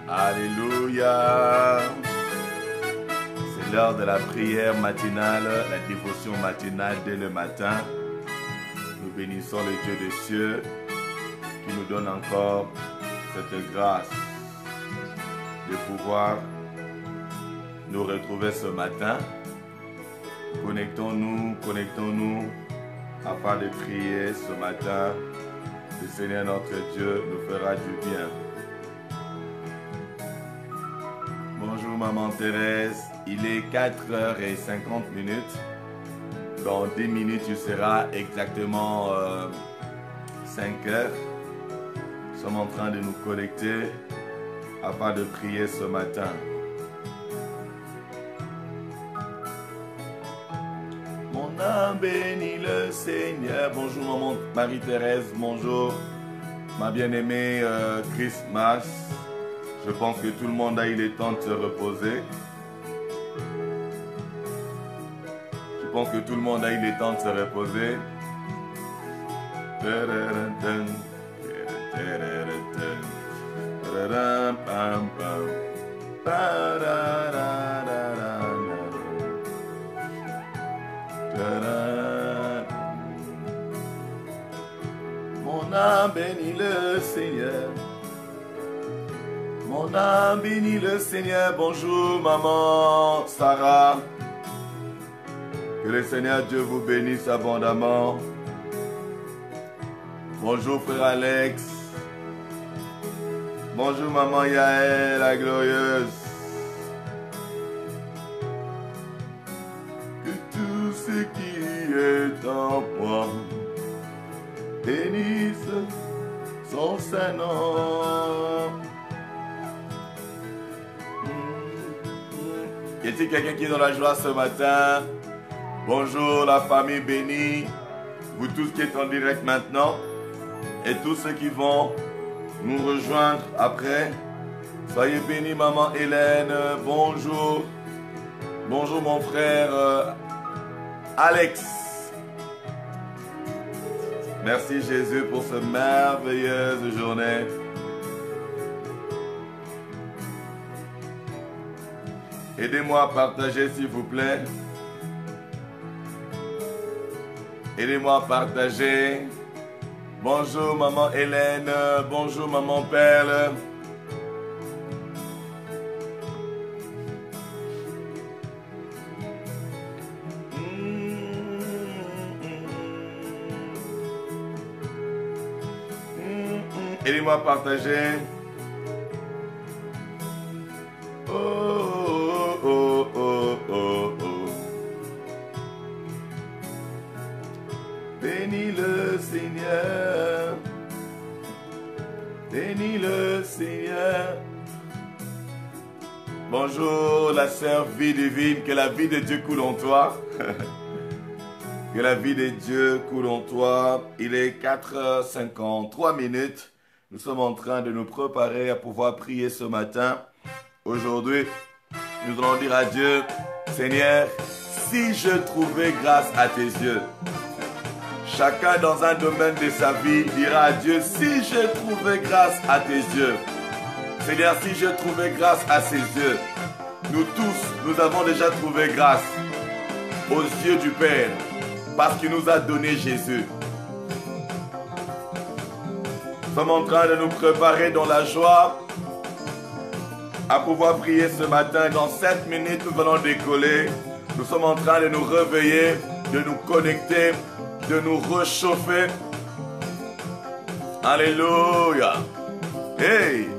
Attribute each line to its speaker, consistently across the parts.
Speaker 1: Alléluia. C'est l'heure de la prière matinale, la dévotion matinale dès le matin. Nous bénissons le Dieu des cieux qui nous donne encore cette grâce de pouvoir nous retrouver ce matin. Connectons-nous afin de prier ce matin. Le Seigneur notre Dieu nous fera du bien. Bonjour Maman Thérèse, il est 4h50. Dans 10 minutes, il sera exactement 5h. Nous sommes en train de nous connecter afin de prier ce matin. Mon âme bénit le Seigneur. Bonjour Maman Marie-Thérèse, bonjour ma bien-aimée Christmas. Je pense que tout le monde a eu le temps de se reposer. Je pense que tout le monde a eu le temps de se reposer. Mon âme bénit le Seigneur. Mon âme bénit le Seigneur. Bonjour maman Sarah. Que le Seigneur Dieu vous bénisse abondamment. Bonjour frère Alex. Bonjour maman Yael, la glorieuse. Que tout ce qui est en moi bénisse son Saint-Nom. Y a-t-il quelqu'un qui est dans la joie ce matin? Bonjour la famille bénie, vous tous qui êtes en direct maintenant et tous ceux qui vont nous rejoindre après. Soyez bénis maman Hélène, bonjour. Bonjour mon frère Alex. Merci Jésus pour cette merveilleuse journée. Aidez-moi à partager s'il vous plaît. Aidez-moi à partager. Bonjour maman Hélène. Bonjour maman Perle. Aidez-moi à partager. Bénis le Seigneur. Bénis le Seigneur. Bonjour la sœur vie divine, que la vie de Dieu coule en toi. Que la vie de Dieu coule en toi. Il est 4h53. Nous sommes en train de nous préparer à pouvoir prier ce matin. Aujourd'hui, nous allons dire à Dieu, Seigneur, si je trouvais grâce à tes yeux. Chacun dans un domaine de sa vie dira à Dieu, si je trouvais grâce à tes yeux. Seigneur, si je trouvais grâce à ses yeux. Nous tous, nous avons déjà trouvé grâce aux yeux du Père parce qu'il nous a donné Jésus. Nous sommes en train de nous préparer dans la joie à pouvoir prier ce matin. Dans 7 minutes, nous allons décoller. Nous sommes en train de nous réveiller, de nous connecter, de nous réchauffer. Alléluia. Hey.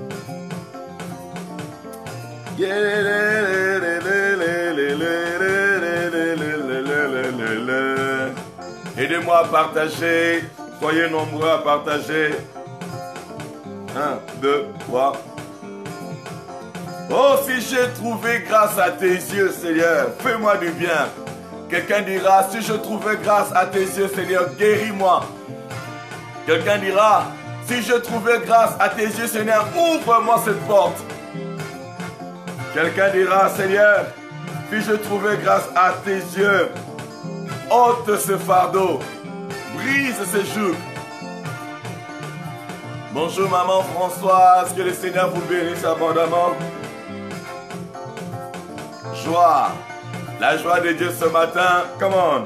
Speaker 1: Aidez-moi à partager. Soyez nombreux à partager. 1, 2, 3. Oh, si j'ai trouvé grâce à tes yeux, Seigneur, fais-moi du bien. Quelqu'un dira, si je trouvais grâce à tes yeux, Seigneur, guéris-moi. Quelqu'un dira, si je trouvais grâce à tes yeux, Seigneur, ouvre-moi cette porte. Quelqu'un dira, Seigneur, si je trouvais grâce à tes yeux, ôte ce fardeau, brise ce joug. Bonjour maman Françoise, que le Seigneur vous bénisse abondamment. Joie, la joie de Dieu ce matin, come on.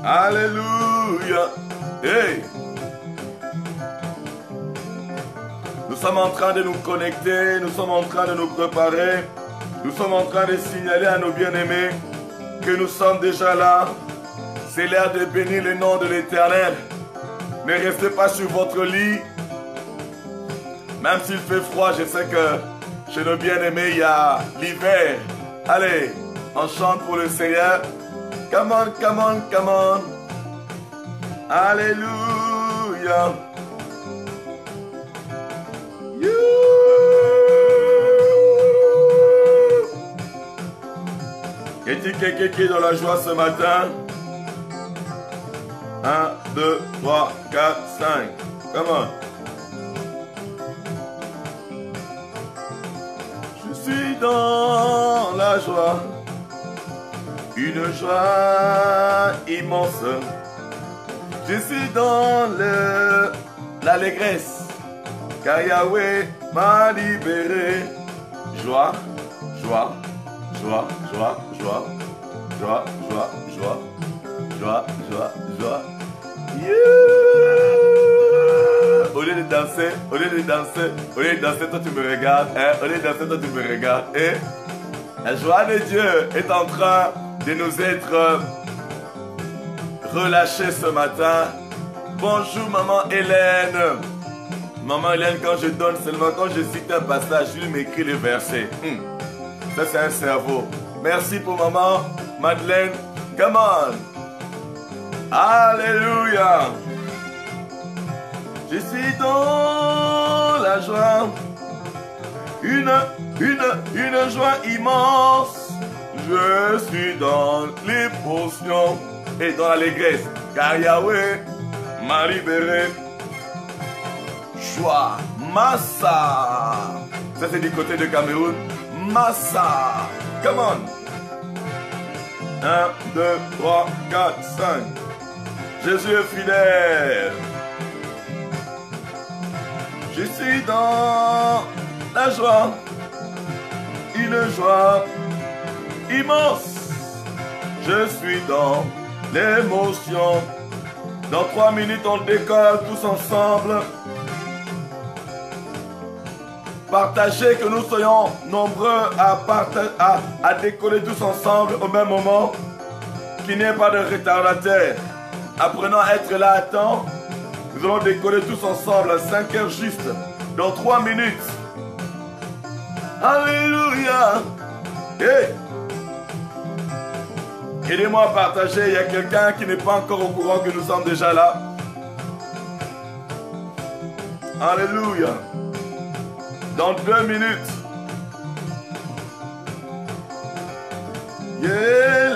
Speaker 1: Alléluia. Hey. Nous sommes en train de nous connecter, nous sommes en train de nous préparer, nous sommes en train de signaler à nos bien-aimés que nous sommes déjà là. C'est l'heure de bénir le nom de l'Éternel. Ne restez pas sur votre lit. Même s'il fait froid, je sais que chez nos bien-aimés, il y a l'hiver. Allez, on chante pour le Seigneur. Come on, come on, come on. Alléluia. Est-il quelqu'un qui est dans la joie ce matin? 1, 2, 3, 4, 5. Come on. Je suis dans la joie. Une joie immense. Je suis dans l'allégresse. Car Yahweh m'a libéré. Joie, joie, joie, joie, joie, joie, joie, joie, joie, joie, joie. Yeah. Au lieu de danser, au lieu de danser, au lieu de danser, toi tu me regardes. Hein? Au lieu de danser, toi tu me regardes. Et la joie de Dieu est en train de nous être relâchée ce matin. Bonjour maman Hélène. Maman Hélène, quand je donne seulement, quand je cite un passage, je lui m'écris les versets. Ça c'est un cerveau. Merci pour maman Madeleine. Come on. Alléluia. Je suis dans la joie. Une joie immense. Je suis dans l'émotion et dans l'allégresse. Car Yahweh m'a libéré. Joie. Massa. Ça c'est du côté de Cameroun. Massa. Come on. 1, 2, 3, 4, 5. Jésus est fidèle. Je suis dans la joie. Une joie immense. Je suis dans l'émotion. Dans 3 minutes, on décolle tous ensemble. Partagez, que nous soyons nombreux à décoller tous ensemble au même moment. Qu'il n'y ait pas de retardataire. Apprenons à être là à temps. Nous allons décoller tous ensemble à 5 heures juste. Dans 3 minutes. Alléluia. Hey. Aidez-moi à partager. Il y a quelqu'un qui n'est pas encore au courant que nous sommes déjà là. Alléluia. Dans 2 minutes. Yeah,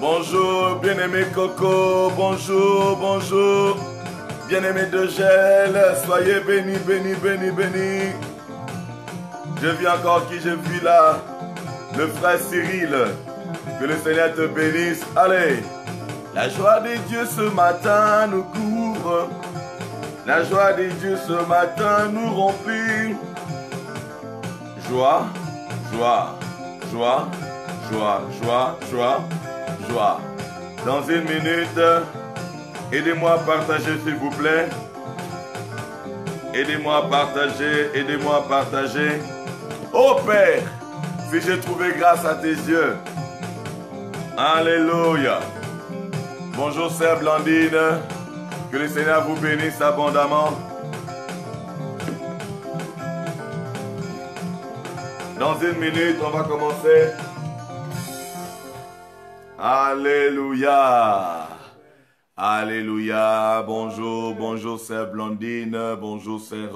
Speaker 1: bonjour, bien-aimé Coco. Bonjour, bonjour. Bien-aimé de Gel. Soyez bénis, bénis, bénis, bénis. Je vis encore qui j'ai vu là. Le frère Cyril. Que le Seigneur te bénisse. Allez. La joie de Dieu ce matin nous couvre. La joie de Dieu ce matin nous remplit. Joie, joie, joie, joie, joie, joie, joie. Dans 1 minute, aidez-moi à partager s'il vous plaît. Aidez-moi à partager, aidez-moi à partager. Oh Père, si j'ai trouvé grâce à tes yeux. Alléluia. Bonjour sœur Blandine. Que le Seigneur vous bénisse abondamment. Dans 1 minute, on va commencer. Alléluia. Alléluia. Bonjour, bonjour sœur Blandine. Bonjour sœur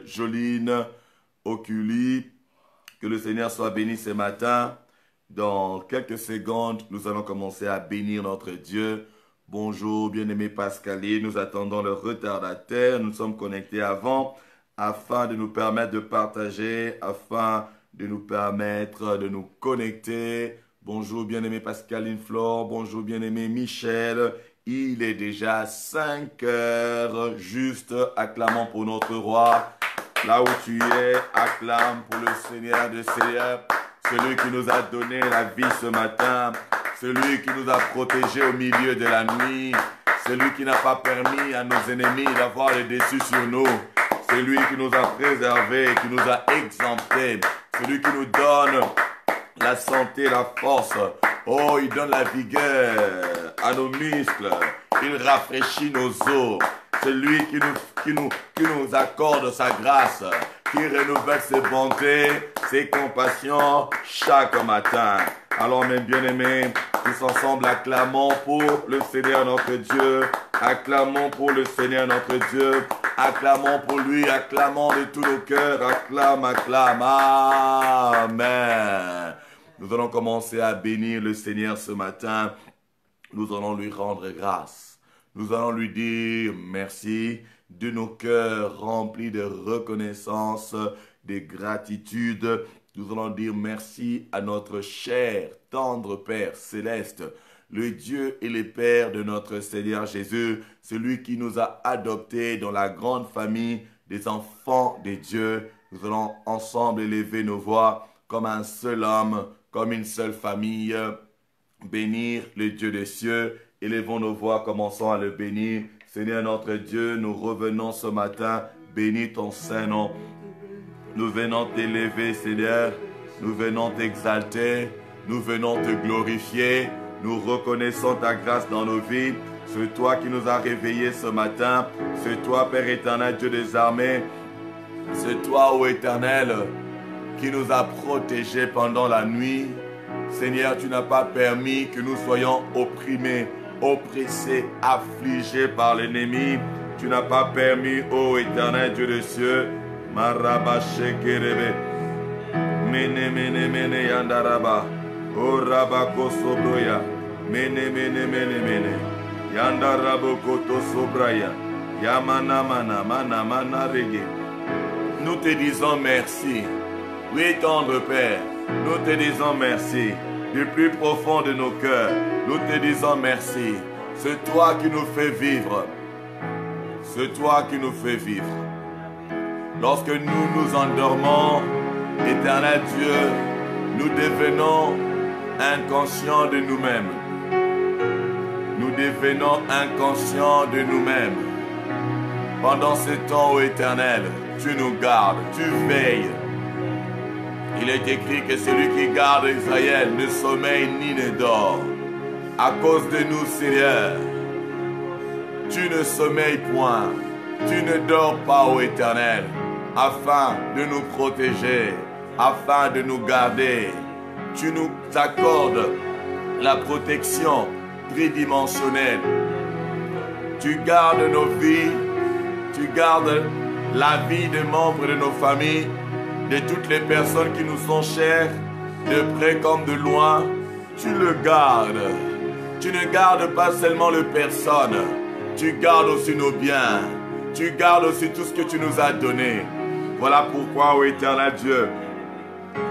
Speaker 1: Joline Oculi. Que le Seigneur soit béni ce matin. Dans quelques secondes, nous allons commencer à bénir notre Dieu. Bonjour, bien-aimé Pascalier. Nous attendons le retardataire. Nous sommes connectés avant afin de nous permettre de partager, afin de nous permettre de nous connecter. Bonjour bien-aimé Pascaline Flore, bonjour bien-aimé Michel. Il est déjà 5 heures, juste acclamons pour notre roi. Là où tu es, acclame pour le Seigneur des Seigneurs, celui qui nous a donné la vie ce matin, celui qui nous a protégés au milieu de la nuit, celui qui n'a pas permis à nos ennemis d'avoir le dessus sur nous, celui qui nous a préservés, qui nous a exemptés, celui qui nous donne la santé, la force. Oh, il donne la vigueur à nos muscles, il rafraîchit nos os. C'est lui qui nous accorde sa grâce, qui renouvelle ses bontés, ses compassions chaque matin. Alors mes bien-aimés, tous ensemble acclamons pour le Seigneur notre Dieu, acclamons pour le Seigneur notre Dieu, acclamons pour lui, acclamons de tous nos cœurs, acclame, acclame, amen. Nous allons commencer à bénir le Seigneur ce matin, nous allons lui rendre grâce. Nous allons lui dire merci de nos cœurs remplis de reconnaissance, de gratitude. Nous allons dire merci à notre cher, tendre Père céleste, le Dieu et le Père de notre Seigneur Jésus, celui qui nous a adoptés dans la grande famille des enfants de Dieu. Nous allons ensemble élever nos voix comme un seul homme, comme une seule famille, bénir le Dieu des cieux. Élevons nos voix, commençons à le bénir. Seigneur notre Dieu, nous revenons ce matin, bénis ton Saint-Nom. Nous venons t'élever, Seigneur, nous venons t'exalter, nous venons te glorifier. Nous reconnaissons ta grâce dans nos vies. C'est toi qui nous as réveillés ce matin. C'est toi, Père éternel, Dieu des armées. C'est toi, ô Éternel, qui nous a protégés pendant la nuit. Seigneur, tu n'as pas permis que nous soyons opprimés, oppressés, affligés par l'ennemi. Tu n'as pas permis, ô Éternel Dieu des cieux, Marabachekerebe, Mene Mene Mene Yandaraba, O Rabako Sobroya, Mene Mene Mene Mene, Yandarabo Koto Sobraya, Yamana Mana Mana Mana Rege. Nous te disons merci. Oui, tendre Père, nous te disons merci. Du plus profond de nos cœurs, nous te disons merci. C'est toi qui nous fais vivre. C'est toi qui nous fais vivre. Lorsque nous nous endormons, Éternel Dieu, nous devenons inconscients de nous-mêmes. Nous devenons inconscients de nous-mêmes. Pendant ce temps, ô Éternel, tu nous gardes, tu veilles. Il est écrit que celui qui garde Israël ne sommeille ni ne dort. À cause de nous, Seigneur, tu ne sommeilles point, tu ne dors pas, ô Éternel, afin de nous protéger, afin de nous garder. Tu nous accordes la protection tridimensionnelle. Tu gardes nos vies, tu gardes la vie des membres de nos familles, de toutes les personnes qui nous sont chères, de près comme de loin. Tu le gardes. Tu ne gardes pas seulement les personnes, tu gardes aussi nos biens, tu gardes aussi tout ce que tu nous as donné. Voilà pourquoi, ô Éternel Dieu,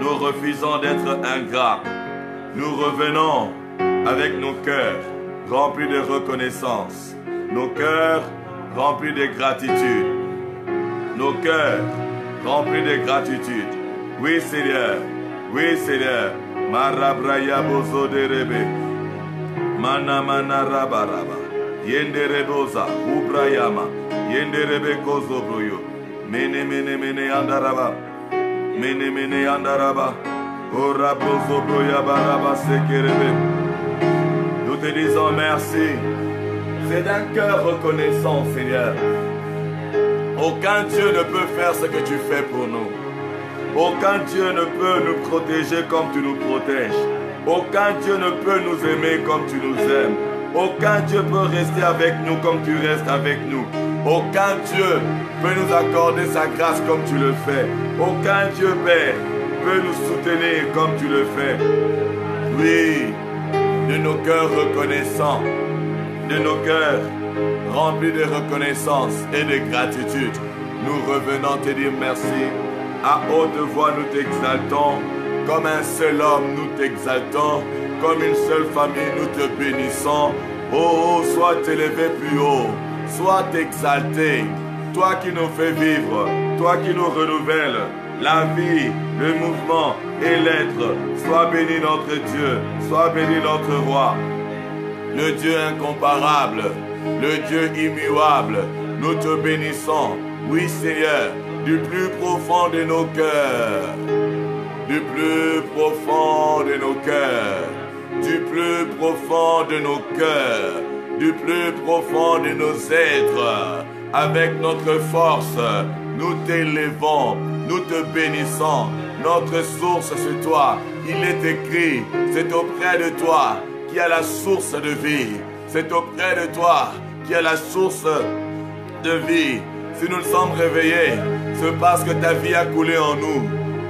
Speaker 1: nous refusons d'être ingrats. Nous revenons avec nos cœurs remplis de reconnaissance, nos cœurs remplis de gratitude, nos cœurs remplis de gratitude. Oui, Seigneur, oui, Seigneur. Marabraya bozo de rebe. Mana mana raba raba. Yende reboza. Ubrayama. Yende rebe kozo broyo. Mene mene mene andaraba. Mene mene andaraba. Ora bozo broya baraba sekerebe. Nous te disons merci. C'est d'un cœur reconnaissant, Seigneur. Aucun Dieu ne peut faire ce que tu fais pour nous. Aucun Dieu ne peut nous protéger comme tu nous protèges. Aucun Dieu ne peut nous aimer comme tu nous aimes. Aucun Dieu peut rester avec nous comme tu restes avec nous. Aucun Dieu peut nous accorder sa grâce comme tu le fais. Aucun Dieu, Père, peut nous soutenir comme tu le fais. Oui, de nos cœurs reconnaissants, de nos cœurs remplis de reconnaissance et de gratitude, nous revenons te dire merci. À haute voix, nous t'exaltons. Comme un seul homme, nous t'exaltons. Comme une seule famille, nous te bénissons. Oh, sois élevé plus haut. Sois exalté. Toi qui nous fais vivre. Toi qui nous renouvelles la vie, le mouvement et l'être. Sois béni notre Dieu. Sois béni notre roi. Le Dieu incomparable. Le Dieu immuable. Nous te bénissons. Oui, Seigneur. Du plus profond de nos cœurs. Du plus profond de nos cœurs. Du plus profond de nos cœurs. Du plus profond de nos êtres. Avec notre force, nous t'élevons, nous te bénissons. Notre source, c'est toi. Il est écrit, c'est auprès de toi qu'il y a la source de vie. C'est auprès de toi qu'il y a la source de vie. Si nous sommes réveillés, c'est parce que ta vie a coulé en nous.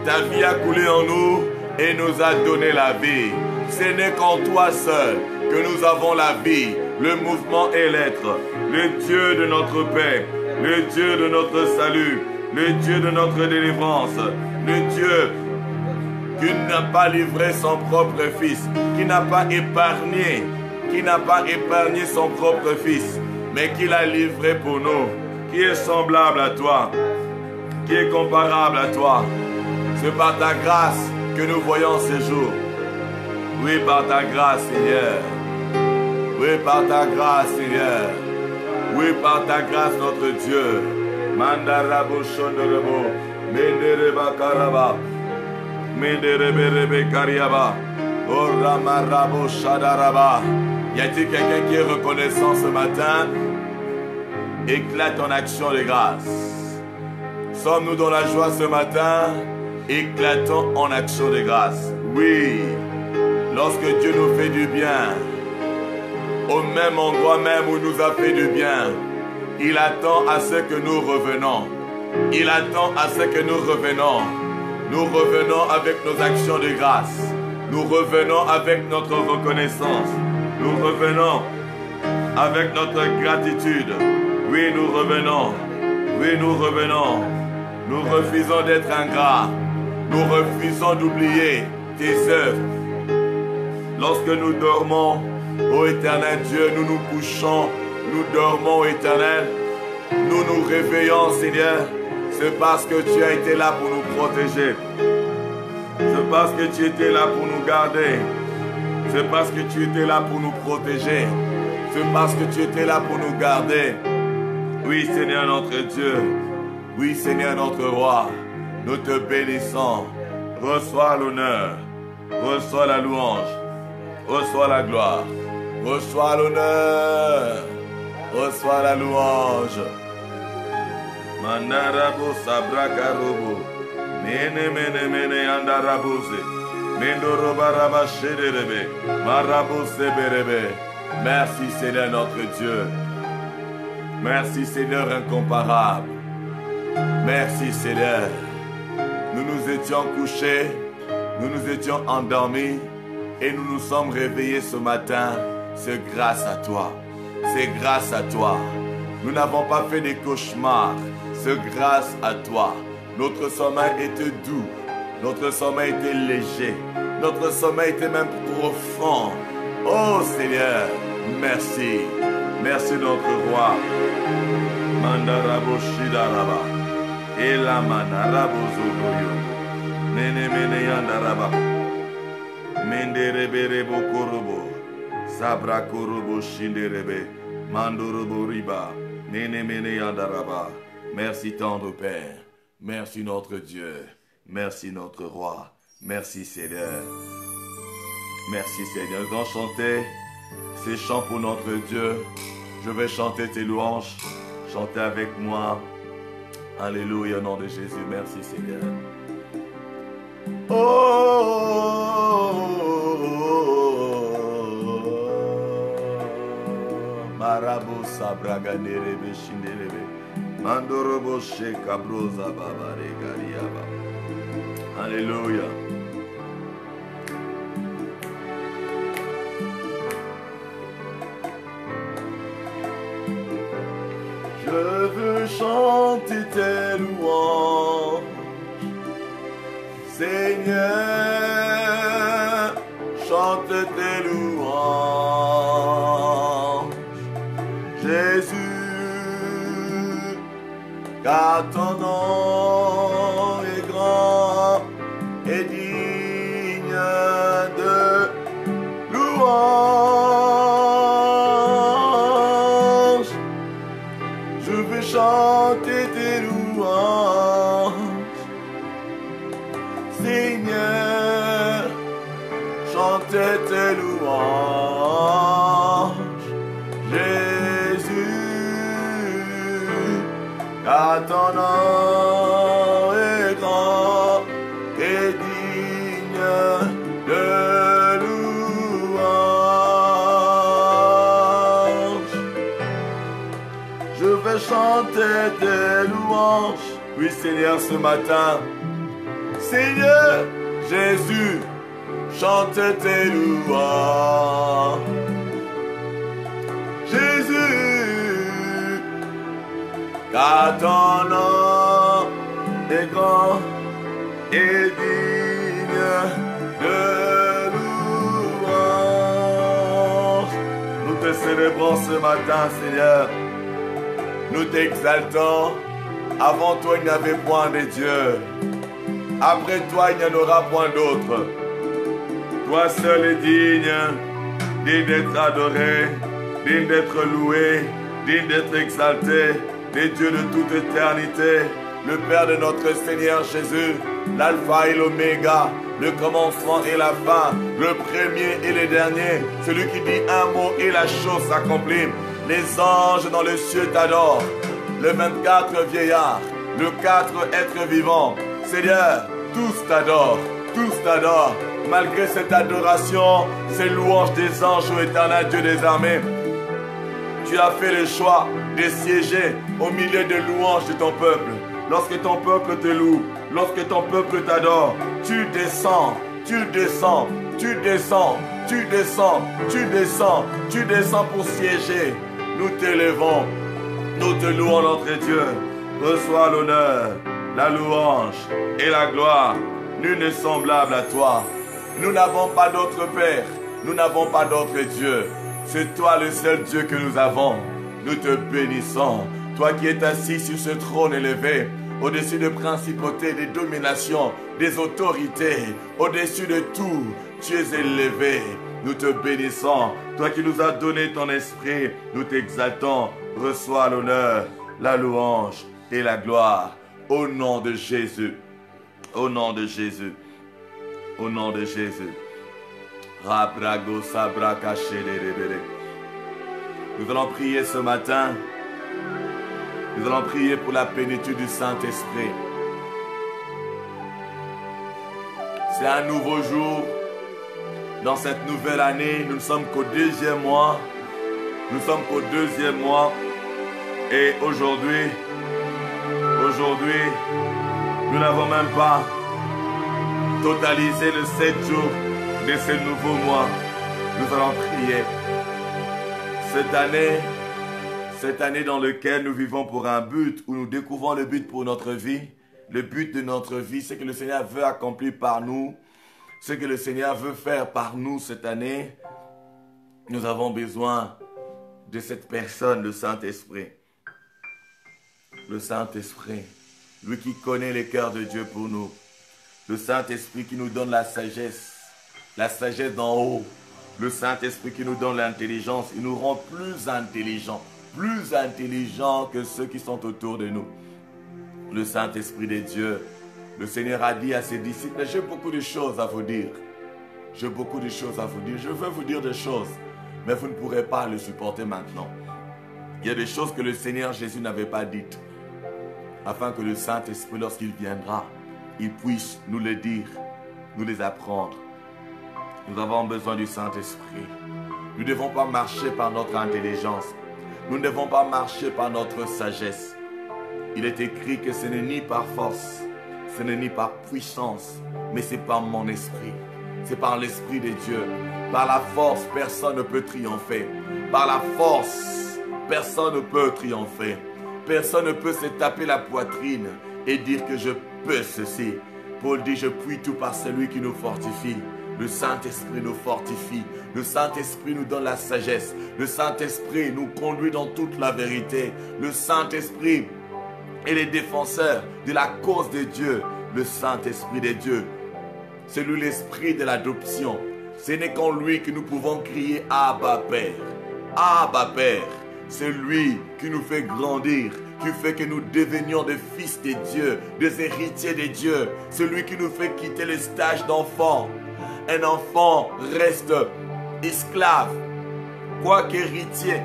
Speaker 1: Ta vie a coulé en nous et nous a donné la vie. Ce n'est qu'en toi seul que nous avons la vie, le mouvement et l'être. Le Dieu de notre paix, le Dieu de notre salut, le Dieu de notre délivrance, le Dieu qui n'a pas livré son propre fils, qui n'a pas épargné son propre fils, mais qui l'a livré pour nous, qui est semblable à toi, qui est comparable à toi. C'est par ta grâce que nous voyons ces jours. Oui, par ta grâce, Seigneur. Oui, par ta grâce, Seigneur. Oui, par ta grâce, notre Dieu. Mandarabo Shondorebo, Mendereba Karaba, Menderebe Kariaba, Oramarabo Shadaraba. Y a-t-il quelqu'un qui est reconnaissant ce matin? Éclate en action de grâce. Sommes-nous dans la joie ce matin? Éclatons en action de grâce. Oui, lorsque Dieu nous fait du bien, au même endroit même où il nous a fait du bien, il attend à ce que nous revenons. Il attend à ce que nous revenons. Nous revenons avec nos actions de grâce. Nous revenons avec notre reconnaissance. Nous revenons avec notre gratitude. Oui, nous revenons. Oui, nous revenons. Nous refusons d'être ingrats. Nous refusons d'oublier tes œuvres. Lorsque nous dormons, ô éternel Dieu, nous nous couchons, nous dormons, ô éternel. Nous nous réveillons, Seigneur. C'est parce que tu as été là pour nous protéger. C'est parce que tu étais là pour nous garder. C'est parce que tu étais là pour nous protéger. C'est parce que tu étais là pour nous garder. Oui, Seigneur notre Dieu. Oui, Seigneur notre roi. Nous te bénissons. Reçois l'honneur. Reçois la louange. Reçois la gloire. Reçois l'honneur. Reçois la louange. Mandarabo sabrakarobo. Mene mene mene andarabose. Mendorobaraba shederebe. Marabose berebe. Merci Seigneur notre Dieu. Merci Seigneur incomparable. Merci Seigneur. Nous nous étions couchés, nous nous étions endormis et nous nous sommes réveillés ce matin. C'est grâce à toi. C'est grâce à toi. Nous n'avons pas fait des cauchemars. C'est grâce à toi. Notre sommeil était doux. Notre sommeil était léger. Notre sommeil était même profond. Oh Seigneur, merci. Merci notre roi. Mandarabo Shidaraba. Elamanarabo Zogoyo. Nene mene yandaraba. Mendereberebo korobo. Sabra korobo shinderebe. Mandorobo riba. Nene mene yandaraba. Merci tendre Père. Merci notre Dieu. Merci notre roi. Merci Seigneur. Merci Seigneur. Nous allons chanter ces chants pour notre Dieu. Je vais chanter tes louanges. Chantez avec moi. Alléluia au nom de Jésus. Merci Seigneur. Marabo sabraganerebe shinderebe. Mandorobo shekabroza babare gariaba. Alléluia. Je veux chanter chanter tes louanges. Seigneur, chante tes louanges. Jésus, car ton nom est grand et digne de louange. Je veux chanter tes louanges. Seigneur, chanter tes louanges. Jésus, car ton nom est grand et digne de louange. Je vais chanter tes louanges. Oui, Seigneur, ce matin. Seigneur, Jésus, chante tes louanges. Jésus, car ton nom est grand et digne de louange. Nous te célébrons ce matin, Seigneur. Nous t'exaltons. Avant toi, il n'y avait point de Dieu. Après toi, il n'y en aura point d'autre. Toi seul est digne d'être adoré, digne d'être loué, digne d'être exalté, les dieux de toute éternité, le Père de notre Seigneur Jésus, l'alpha et l'oméga, le commencement et la fin, le premier et le dernier, celui qui dit un mot et la chose s'accomplit. Les anges dans le ciel t'adorent, les 24 vieillards, le 4 êtres vivants. Seigneur, tous t'adorent, malgré cette adoration, ces louanges des anges, ô éternel Dieu des armées. Tu as fait le choix de siéger au milieu des louanges de ton peuple. Lorsque ton peuple te loue, lorsque ton peuple t'adore, tu descends pour siéger. Nous t'élevons, nous te louons notre Dieu. Reçois l'honneur, la louange et la gloire. Nul n'est semblable à toi. Nous n'avons pas d'autre Père, nous n'avons pas d'autre Dieu. C'est toi le seul Dieu que nous avons. Nous te bénissons. Toi qui es assis sur ce trône élevé, au-dessus des principautés, des dominations, des autorités, au-dessus de tout, tu es élevé. Nous te bénissons. Toi qui nous as donné ton esprit, nous t'exaltons. Reçois l'honneur, la louange et la gloire. Au nom de Jésus. Au nom de Jésus. Au nom de Jésus. Nous allons prier ce matin. Nous allons prier pour la plénitude du Saint-Esprit. C'est un nouveau jour. Dans cette nouvelle année, nous ne sommes qu'au deuxième mois. Nous sommes qu'au deuxième mois. Et aujourd'hui, nous n'avons même pas totalisé les 7 jours de ce nouveau mois. Nous allons prier. Cette année dans laquelle nous vivons pour un but, où nous découvrons le but pour notre vie, le but de notre vie, ce que le Seigneur veut accomplir par nous, ce que le Seigneur veut faire par nous cette année, nous avons besoin de cette personne, le Saint-Esprit. Le Saint-Esprit, lui qui connaît les cœurs de Dieu pour nous. Le Saint-Esprit qui nous donne la sagesse d'en haut. Le Saint-Esprit qui nous donne l'intelligence, il nous rend plus intelligents que ceux qui sont autour de nous. Le Saint-Esprit de Dieu, le Seigneur a dit à ses disciples, j'ai beaucoup de choses à vous dire. J'ai beaucoup de choses à vous dire. Je veux vous dire des choses, mais vous ne pourrez pas le supporter maintenant. Il y a des choses que le Seigneur Jésus n'avait pas dites, afin que le Saint-Esprit, lorsqu'il viendra, il puisse nous les dire, nous les apprendre. Nous avons besoin du Saint-Esprit. Nous ne devons pas marcher par notre intelligence. Nous ne devons pas marcher par notre sagesse. Il est écrit que ce n'est ni par force, ce n'est ni par puissance, mais c'est par mon esprit. C'est par l'Esprit de Dieu. Par la force, personne ne peut triompher. Par la force, personne ne peut triompher. Personne ne peut se taper la poitrine et dire que je peux ceci. Paul dit, je puis tout par celui qui nous fortifie. Le Saint-Esprit nous fortifie. Le Saint-Esprit nous donne la sagesse. Le Saint-Esprit nous conduit dans toute la vérité. Le Saint-Esprit est le défenseur de la cause de Dieu. Le Saint-Esprit de Dieu, c'est lui l'esprit de l'adoption. Ce n'est qu'en lui que nous pouvons crier Abba Père. Abba Père, c'est lui qui nous fait grandir, qui fait que nous devenions des fils de Dieu, des héritiers de Dieu. C'est lui qui nous fait quitter le stage d'enfant. Un enfant reste esclave, quoique héritier,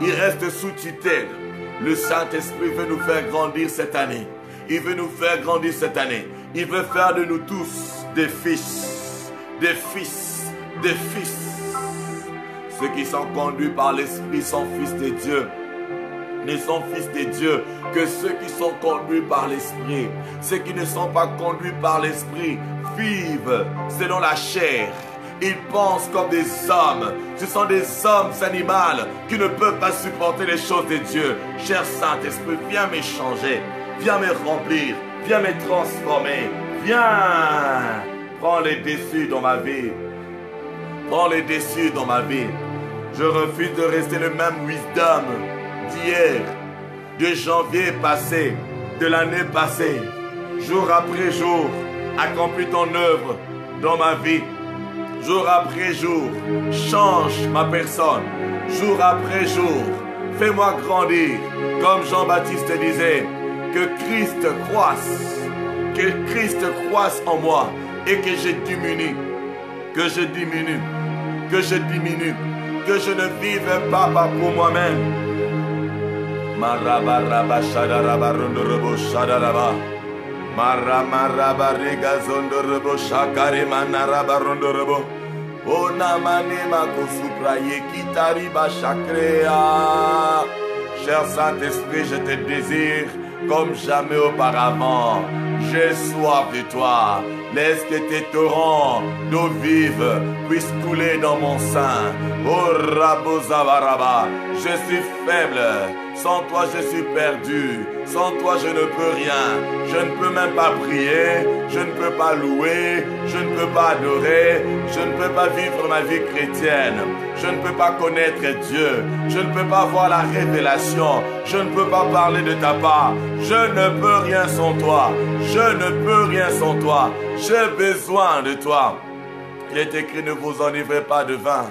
Speaker 1: il reste sous tutelle. Le Saint-Esprit veut nous faire grandir cette année. Il veut nous faire grandir cette année. Il veut faire de nous tous des fils, des fils, des fils. Ceux qui sont conduits par l'Esprit sont fils de Dieu. Ne sont fils de Dieu que ceux qui sont conduits par l'Esprit. Ceux qui ne sont pas conduits par l'Esprit vivent selon la chair. Ils pensent comme des hommes. Ce sont des hommes animaux qui ne peuvent pas supporter les choses de Dieu. Cher Saint-Esprit, viens m'échanger. Viens me remplir. Viens me transformer. Viens. Prends les dessus dans ma vie. Prends les dessus dans ma vie. Je refuse de rester le même wisdom d'hier, de janvier passé, de l'année passée. Jour après jour, accomplis ton œuvre dans ma vie. Jour après jour, change ma personne. Jour après jour, fais-moi grandir. Comme Jean-Baptiste disait, que Christ croisse. Que Christ croisse en moi et que je diminue. Que je diminue. Que je diminue. Que je ne vive pas pour moi-même. Marabaraba shadaraba rondorobo shadaraba. Maramaraba regazondorobo shakare manaraba rondorobo. Onamane makosupraye kitariba chakrea. Cher Saint-Esprit, je te désire comme jamais auparavant. J'ai soif de toi. Laisse que tes torrents d'eau vive puissent couler dans mon sein. Oh Rabozavaraba, je suis faible. Sans toi, je suis perdu. Sans toi, je ne peux rien. Je ne peux même pas prier. Je ne peux pas louer. Je ne peux pas adorer. Je ne peux pas vivre ma vie chrétienne. Je ne peux pas connaître Dieu. Je ne peux pas voir la révélation. Je ne peux pas parler de ta part. Je ne peux rien sans toi. Je ne peux rien sans toi. J'ai besoin de toi. Il est écrit, ne vous enivrez pas de vin.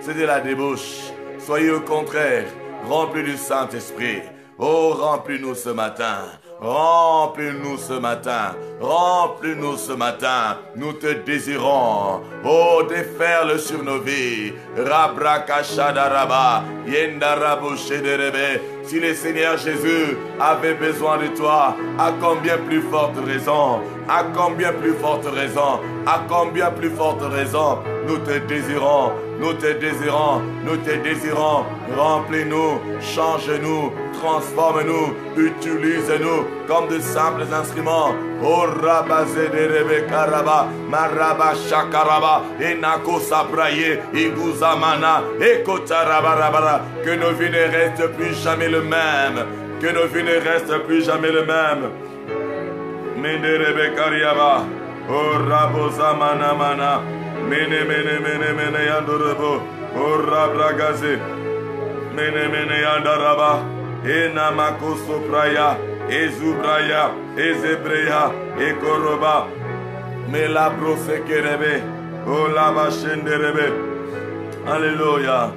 Speaker 1: C'est de la débauche. Soyez au contraire remplis du Saint-Esprit. Oh, remplis-nous ce matin. Remplis-nous ce matin. Remplis-nous ce matin. Nous te désirons. Oh, déferle sur nos vies. Rabrakashadaraba. Yendaraboshéderebe. Si le Seigneur Jésus avait besoin de toi, à combien plus forte raison, à combien plus forte raison, à combien plus forte raison, nous te désirons, nous te désirons, nous te désirons. Remplis-nous, change-nous, transforme-nous, utilise-nous comme de simples instruments. Oh Rabazé de Rebekaraba, Maraba Shakaraba, Enako Sabraye, Iguzamana, Ekotarabarabara, que nos vies ne restent plus jamais le même, que nos vies ne restent plus jamais le même. Mene Rebekariaba, Oh Rabozamana Mana, Mene Mene Mene Mene Yandorebo, Oh Rabragaze, Mene Mene Yandaraba, Enamako Sopraya, Ezubraya, Ezebreya, Ekoroba, Mela Prosekerebe, Olaba Shenderebe, Alléluia,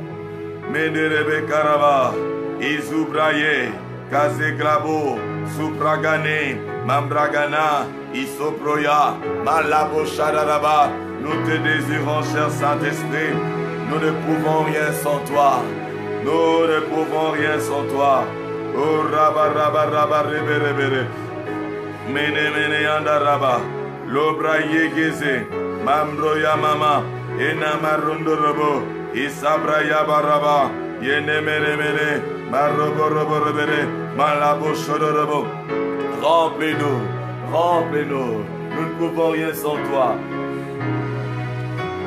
Speaker 1: Menderebe Karaba, Izubraye, Kazegrabo, Supragane, Mambragana, Isoproya, Malabo Shadaraba. Nous te désirons, cher Saint-Esprit. Nous ne pouvons rien sans toi. Nous ne pouvons rien sans toi. Oh Rabba Rabba Rabba Rebe Rebe Rebe. Mene Mene Yandaraba. Lobra Yegeze. Mambroya Mama. Enama Rondorobo. Isabra Yabaraba. Yene Mene Mene. Marobo Robo Rebere. Malabo Shodorobo. Remplis-nous. Remplis-nous. Nous ne pouvons rien sans toi.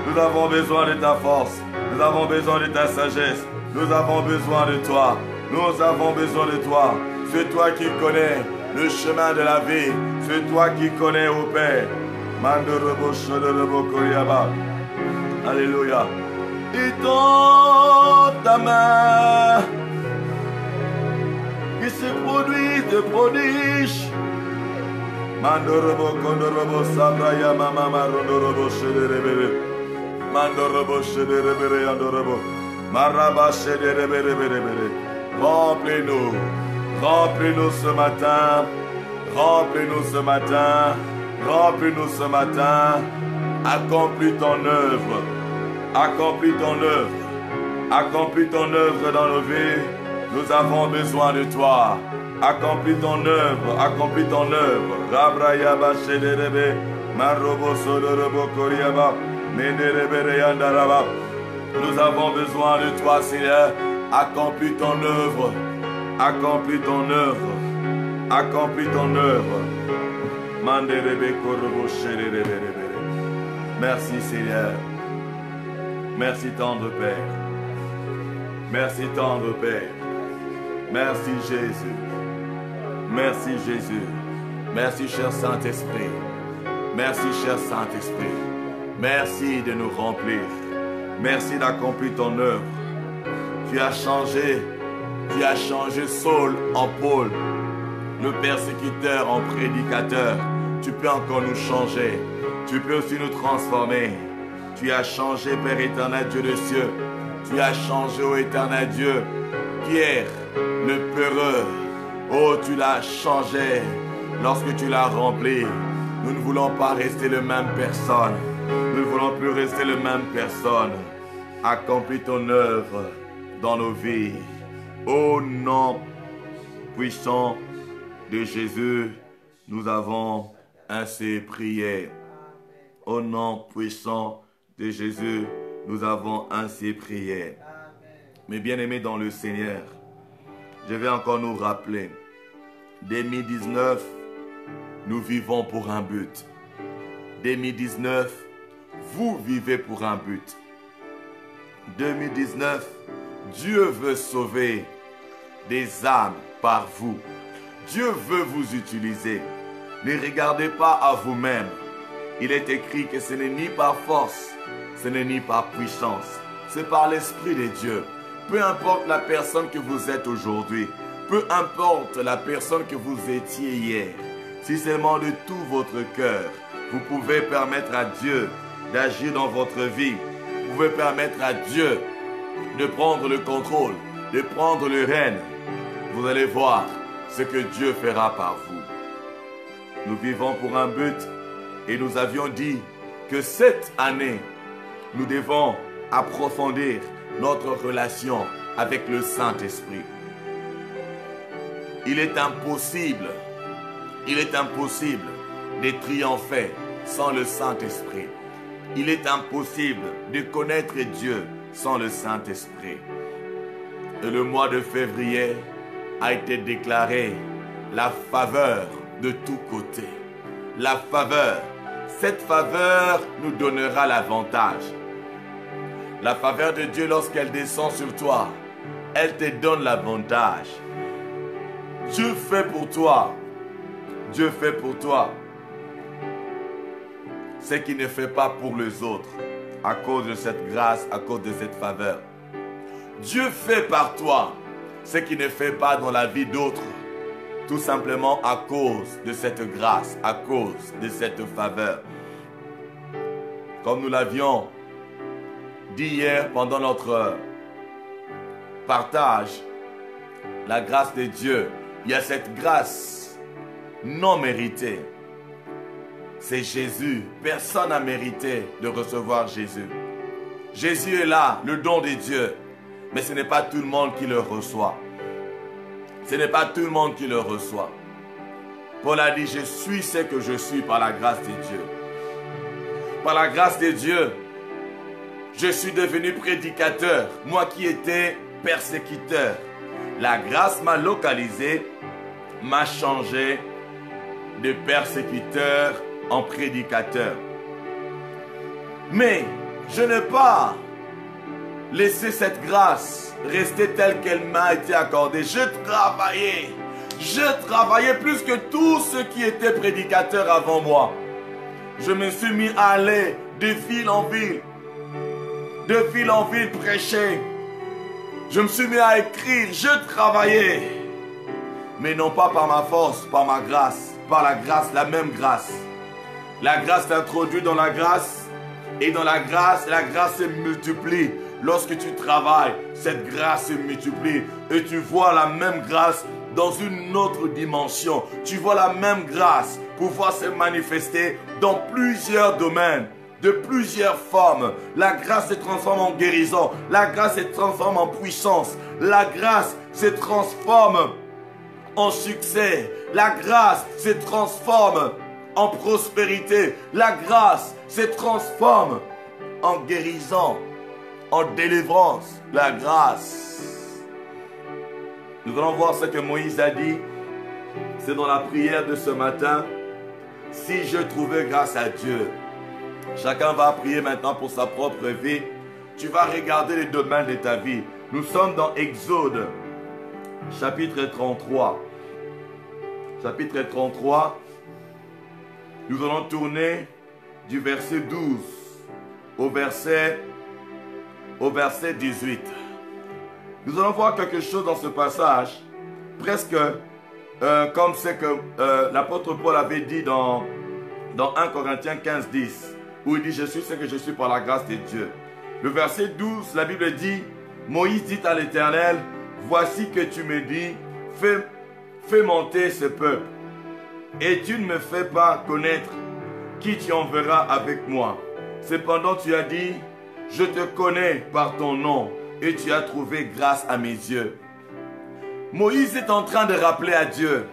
Speaker 1: Nous avons besoin de ta force. Nous avons besoin de ta sagesse. Nous avons besoin de toi. Nous avons besoin de toi. C'est toi qui connais le chemin de la vie. C'est toi qui connais, ô Père. Alléluia. Et dans ta main, qui se produisent de prodiges. Mandorobo, Kondorobo, Sabraya, Mama, Marondorobo, Shederebere. Mandorobo, Shederebere, Andorobo. Maraba, Shederebere. Remplis-nous. Remplis-nous ce matin. Remplis-nous ce matin. Remplis-nous ce matin. Accomplis ton œuvre. Accomplis ton œuvre. Accomplis ton œuvre dans nos vies. Nous avons besoin de toi. Accomplis ton œuvre. Accomplis ton œuvre. Rabrayaba Shederebe. Marobo Sodorobo Koriaba. Menderebere Yandaraba. Nous avons besoin de toi, Seigneur. Accomplis ton œuvre. Accomplis ton œuvre. Accomplis ton œuvre. Manderebe Korobo Shederebe. Merci, Seigneur. Merci, tendre Père. Merci, tendre Père. Merci, Jésus. Merci, Jésus. Merci, cher Saint-Esprit. Merci, cher Saint-Esprit. Merci de nous remplir. Merci d'accomplir ton œuvre. Tu as changé Saul en Paul, le persécuteur en prédicateur. Tu peux encore nous changer. Tu peux aussi nous transformer. Tu as changé, Père éternel, Dieu des cieux. Tu as changé, ô éternel Dieu, Pierre, le peureux. Oh, tu l'as changé lorsque tu l'as rempli. Nous ne voulons pas rester la même personne. Nous ne voulons plus rester la même personne. Accomplis ton œuvre dans nos vies. Au nom puissant de Jésus, nous avons ainsi prié. Au nom puissant de Jésus, nous avons ainsi prié. Mes bien-aimés dans le Seigneur, je vais encore nous rappeler, 2019, nous vivons pour un but. 2019, vous vivez pour un but. 2019, Dieu veut sauver des âmes par vous. Dieu veut vous utiliser. Ne regardez pas à vous-même. Il est écrit que ce n'est ni par force, ce n'est ni par puissance. C'est par l'Esprit de Dieu. Peu importe la personne que vous êtes aujourd'hui, peu importe la personne que vous étiez hier, si seulement de tout votre cœur, vous pouvez permettre à Dieu d'agir dans votre vie. Vous pouvez permettre à Dieu de prendre le contrôle, de prendre le règne. Vous allez voir ce que Dieu fera par vous. Nous vivons pour un but et nous avions dit que cette année, nous devons approfondir notre relation avec le Saint-Esprit. Il est impossible de triompher sans le Saint-Esprit. Il est impossible de connaître Dieu sans le Saint-Esprit. Et le mois de février a été déclaré la faveur de tous côtés. La faveur. Cette faveur nous donnera l'avantage. La faveur de Dieu, lorsqu'elle descend sur toi, elle te donne l'avantage. Dieu fait pour toi. Dieu fait pour toi ce qu'il ne fait pas pour les autres à cause de cette grâce, à cause de cette faveur. Dieu fait par toi ce qu'il ne fait pas dans la vie d'autres, tout simplement à cause de cette grâce, à cause de cette faveur. Comme nous l'avions dit hier pendant notre partage, la grâce de Dieu, il y a cette grâce non méritée. C'est Jésus. Personne n'a mérité de recevoir Jésus. Jésus est là, le don de Dieu. Mais ce n'est pas tout le monde qui le reçoit. Ce n'est pas tout le monde qui le reçoit. Paul a dit, je suis ce que je suis par la grâce de Dieu. Par la grâce de Dieu, je suis devenu prédicateur. Moi qui étais persécuteur. La grâce m'a localisé, m'a changé de persécuteur en prédicateur. Mais je n'ai pas laissé cette grâce rester telle qu'elle m'a été accordée. Je travaillais, Je travaillais plus que tous ceux qui étaient prédicateurs avant moi. Je me suis mis à aller de ville en ville prêcher. Je me suis mis à écrire, je travaillais. Mais non pas par ma force, par ma grâce, par la grâce, la même grâce. La grâce t'introduit dans la grâce, et dans la grâce se multiplie. Lorsque tu travailles, cette grâce se multiplie, et tu vois la même grâce dans une autre dimension. Tu vois la même grâce pouvoir se manifester dans plusieurs domaines, de plusieurs formes. La grâce se transforme en guérison. La grâce se transforme en puissance. La grâce se transforme en succès. La grâce se transforme en prospérité. La grâce se transforme en guérison, en délivrance. La grâce. Nous allons voir ce que Moïse a dit. C'est dans la prière de ce matin. Si je trouvais grâce à Dieu. Chacun va prier maintenant pour sa propre vie. Tu vas regarder les domaines de ta vie. Nous sommes dans Exode, chapitre 33. Chapitre 33. Nous allons tourner du verset 12 au verset 18. Nous allons voir quelque chose dans ce passage, presque comme ce que l'apôtre Paul avait dit dans 1 Corinthiens 15, 10, où il dit « Je suis ce que je suis par la grâce de Dieu ». Le verset 12, la Bible dit « Moïse dit à l'Éternel, voici que tu me dis, fais monter ce peuple, et tu ne me fais pas connaître qui tu enverras avec moi. Cependant tu as dit, je te connais par ton nom, et tu as trouvé grâce à mes yeux. » Moïse est en train de rappeler à Dieu.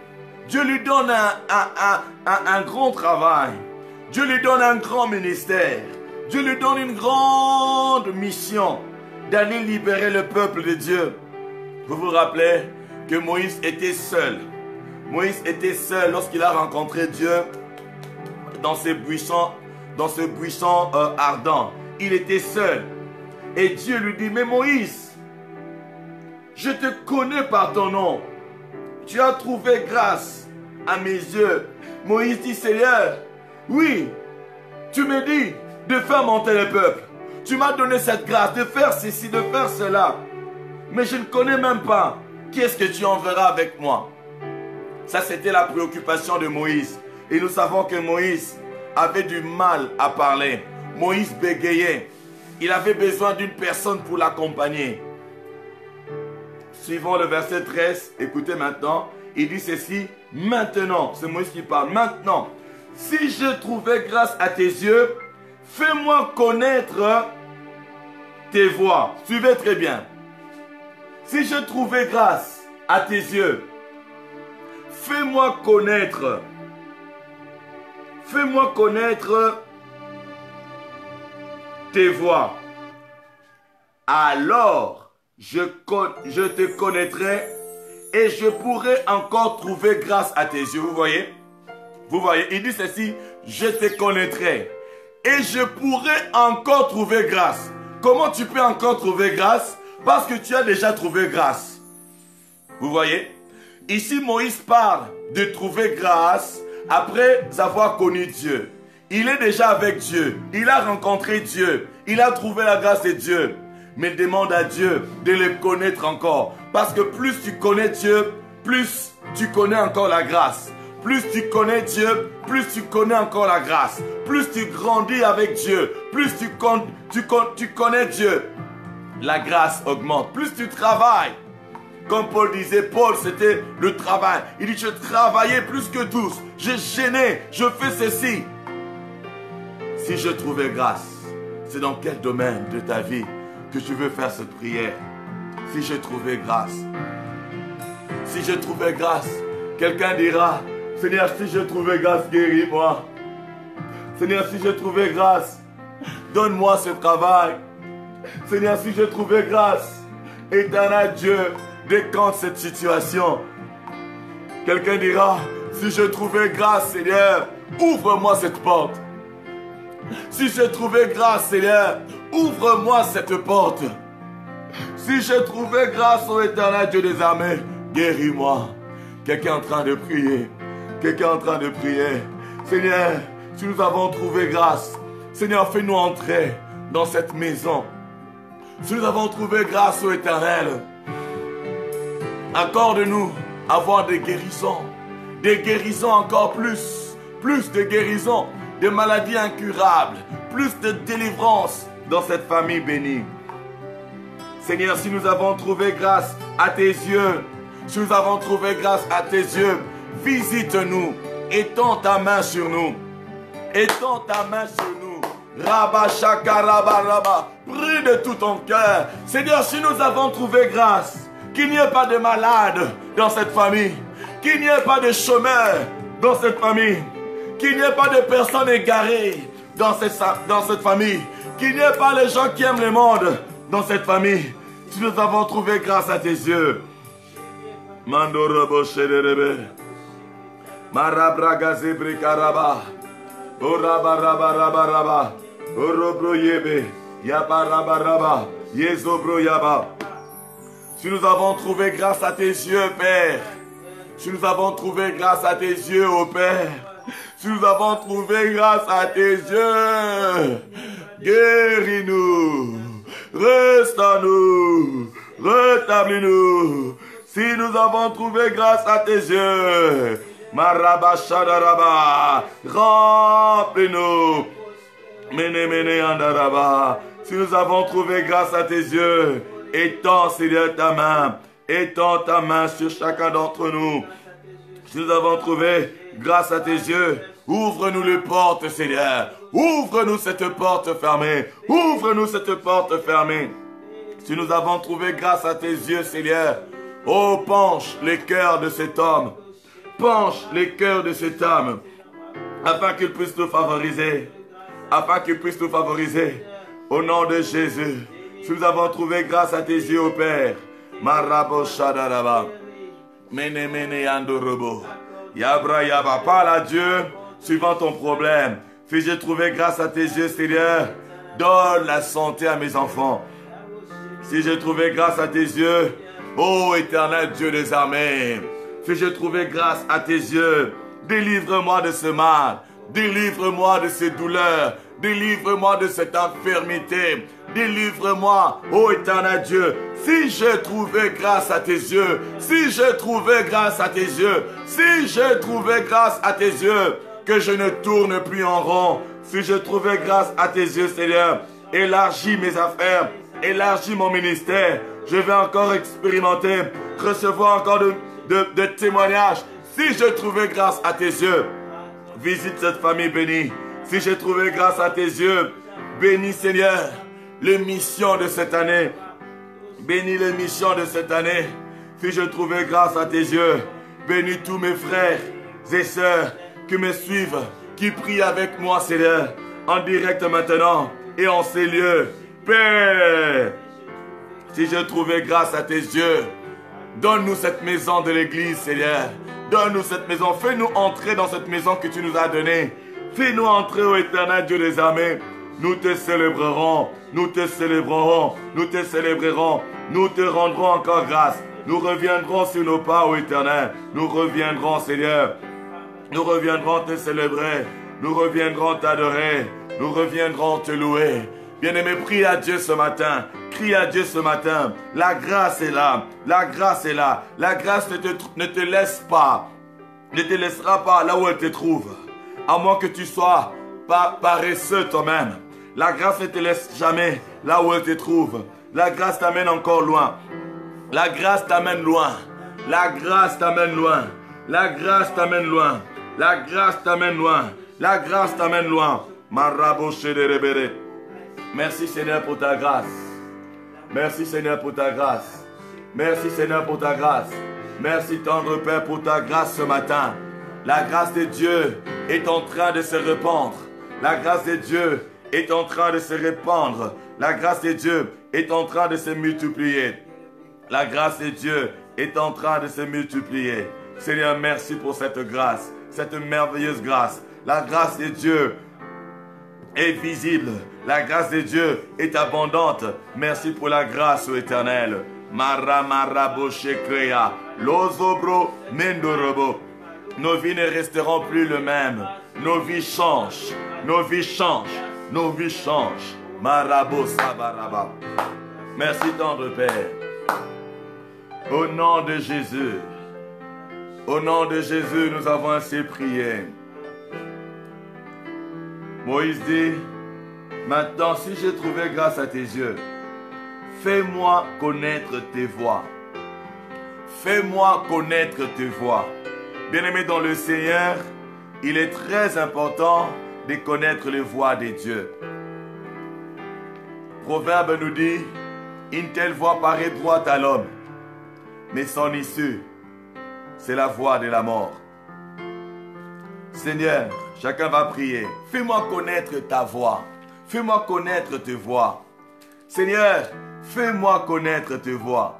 Speaker 1: Dieu lui donne un grand travail. Dieu lui donne un grand ministère. Dieu lui donne une grande mission d'aller libérer le peuple de Dieu. Vous vous rappelez que Moïse était seul. Moïse était seul lorsqu'il a rencontré Dieu dans ce buisson ardent. Il était seul. Et Dieu lui dit, mais Moïse, je te connais par ton nom. Tu as trouvé grâce à mes yeux. Moïse dit, Seigneur, oui, tu me dis de faire monter le peuple. Tu m'as donné cette grâce de faire ceci, de faire cela. Mais je ne connais même pas qui est-ce que tu enverras avec moi. Ça, c'était la préoccupation de Moïse. Et nous savons que Moïse avait du mal à parler. Moïse bégayait. Il avait besoin d'une personne pour l'accompagner. Suivons le verset 13, écoutez maintenant, il dit ceci, maintenant, c'est Moïse qui parle, maintenant, si je trouvais grâce à tes yeux, fais-moi connaître tes voies. Suivez très bien. Si je trouvais grâce à tes yeux, fais-moi connaître tes voies. Alors, je te connaîtrai et je pourrai encore trouver grâce à tes yeux. Vous voyez? Vous voyez? Il dit ceci, je te connaîtrai et je pourrai encore trouver grâce. Comment tu peux encore trouver grâce? Parce que tu as déjà trouvé grâce. Vous voyez? Ici, Moïse parle de trouver grâce après avoir connu Dieu. Il est déjà avec Dieu. Il a rencontré Dieu. Il a trouvé la grâce de Dieu. Mais demande à Dieu de le connaître encore. Parce que plus tu connais Dieu, plus tu connais encore la grâce. Plus tu connais Dieu, plus tu connais encore la grâce. Plus tu grandis avec Dieu, plus tu connais Dieu, la grâce augmente. Plus tu travailles. Comme Paul disait, Paul c'était le travail. Il dit, je travaillais plus que tous. Je gênais, je fais ceci. Si je trouvais grâce, c'est dans quel domaine de ta vie que tu veux faire cette prière? Si je trouvais grâce. Si je trouvais grâce, quelqu'un dira, Seigneur, si je trouvais grâce, guéris-moi. Seigneur, si je trouvais grâce, donne-moi ce travail. Seigneur, si je trouvais grâce, éternel Dieu, décante cette situation. Quelqu'un dira, si je trouvais grâce, Seigneur, ouvre-moi cette porte. Si je trouvais grâce, Seigneur, ouvre-moi cette porte. Si je trouvais grâce au éternel Dieu des armées, guéris-moi. Quelqu'un est en train de prier. Quelqu'un est en train de prier. Seigneur, si nous avons trouvé grâce, Seigneur, fais-nous entrer dans cette maison. Si nous avons trouvé grâce au Éternel, accorde-nous avoir des guérisons encore plus de guérisons, des maladies incurables, plus de délivrance dans cette famille bénie. Seigneur, si nous avons trouvé grâce à tes yeux, si nous avons trouvé grâce à tes yeux, visite-nous, étends ta main sur nous, étends ta main sur nous. Rabba shaka rabba rabba, prie de tout ton cœur. Seigneur, si nous avons trouvé grâce, qu'il n'y ait pas de malades dans cette famille, qu'il n'y ait pas de chômeurs dans cette famille, qu'il n'y ait pas de personnes égarées dans cette famille, qu'il n'y ait pas les gens qui aiment le monde dans cette famille. Si nous avons trouvé grâce à tes yeux, Mandorobo Shederebe, Marabraga Zebrikaraba, Orabarabaraba, Orobroyebe, Yabarabaraba, Yezobroyaba. Si nous avons trouvé grâce à tes yeux, Père, si nous avons trouvé grâce à tes yeux, ô Père, si nous avons trouvé grâce à tes yeux, guéris-nous, restaure-nous, rétablis-nous. Si nous avons trouvé grâce à tes yeux, Maraba Shadaraba, remplis-nous, Mene Mene Andaraba. Si nous avons trouvé grâce à tes yeux, étends, Seigneur, ta main sur chacun d'entre nous. Si nous avons trouvé grâce à tes yeux, ouvre-nous les portes, Seigneur. Ouvre-nous cette porte fermée. Ouvre-nous cette porte fermée. Si nous avons trouvé grâce à tes yeux, Seigneur, oh, penche les cœurs de cet homme. Penche les cœurs de cette âme, afin qu'il puisse nous favoriser. Afin qu'il puisse nous favoriser. Au nom de Jésus. Si nous avons trouvé grâce à tes yeux, ô Père, Marabo Shadaraba, Mene Mene Andorobo, Yabra Yaba, parle à Dieu, suivant ton problème. Si j'ai trouvé grâce à tes yeux, Seigneur, donne la santé à mes enfants. Si j'ai trouvé grâce à tes yeux, ô éternel Dieu des armées, si j'ai trouvé grâce à tes yeux, délivre-moi de ce mal, délivre-moi de ces douleurs, délivre-moi de cette infirmité. Délivre-moi, ô éternel Dieu, si j'ai trouvé grâce à tes yeux, si j'ai trouvé grâce à tes yeux, si j'ai trouvé grâce à tes yeux, que je ne tourne plus en rond, si j'ai trouvé grâce à tes yeux, Seigneur, élargis mes affaires, élargis mon ministère, je vais encore expérimenter, recevoir encore de témoignages, si j'ai trouvé grâce à tes yeux, visite cette famille bénie, si j'ai trouvé grâce à tes yeux, bénis Seigneur, les missions de cette année. Bénis les missions de cette année. Si je trouvais grâce à tes yeux, bénis tous mes frères et sœurs qui me suivent, qui prient avec moi, Seigneur, en direct maintenant et en ces lieux. Père, si je trouvais grâce à tes yeux, donne-nous cette maison de l'église, Seigneur. Donne-nous cette maison. Fais-nous entrer dans cette maison que tu nous as donnée. Fais-nous entrer, ô éternel Dieu des armées. Nous te célébrerons, nous te célébrerons, nous te célébrerons, nous te rendrons encore grâce. Nous reviendrons sur nos pas, ô éternel. Nous reviendrons, Seigneur. Nous reviendrons te célébrer. Nous reviendrons t'adorer. Nous reviendrons te louer. Bien-aimé, prie à Dieu ce matin. Crie à Dieu ce matin. La grâce est là. La grâce est là. La grâce ne te laisse pas. Ne te laissera pas là où elle te trouve. À moins que tu sois paresseux toi-même. La grâce ne te laisse jamais là où elle te trouve. La grâce t'amène encore loin. La grâce t'amène loin. La grâce t'amène loin. La grâce t'amène loin. La grâce t'amène loin. La grâce t'amène loin. Merci Seigneur pour ta grâce. Merci Seigneur pour ta grâce. Merci Seigneur pour ta grâce. Merci tendre Père pour ta grâce ce matin. La grâce de Dieu est en train de se répandre. La grâce de Dieu est en train de se répandre. La grâce de Dieu est en train de se multiplier. La grâce de Dieu est en train de se multiplier. Seigneur, merci pour cette grâce, cette merveilleuse grâce. La grâce de Dieu est visible. La grâce de Dieu est abondante. Merci pour la grâce, ô Éternel. Maramaraboshe-krea. Lozobro mendorobo. Nos vies ne resteront plus les mêmes. Nos vies changent. Nos vies changent. Nos vies changent. Marabo sabaraba. Merci tendre Père. Au nom de Jésus. Au nom de Jésus, nous avons ainsi prié. Moïse dit, maintenant, si j'ai trouvé grâce à tes yeux, fais-moi connaître tes voies. Fais-moi connaître tes voies. Bien-aimé dans le Seigneur, il est très important de connaître les voies de Dieu. Proverbe nous dit, une telle voie paraît droite à l'homme, mais son issue, c'est la voie de la mort. Seigneur, chacun va prier. Fais-moi connaître ta voix. Fais-moi connaître tes voix. Seigneur, fais-moi connaître tes voix.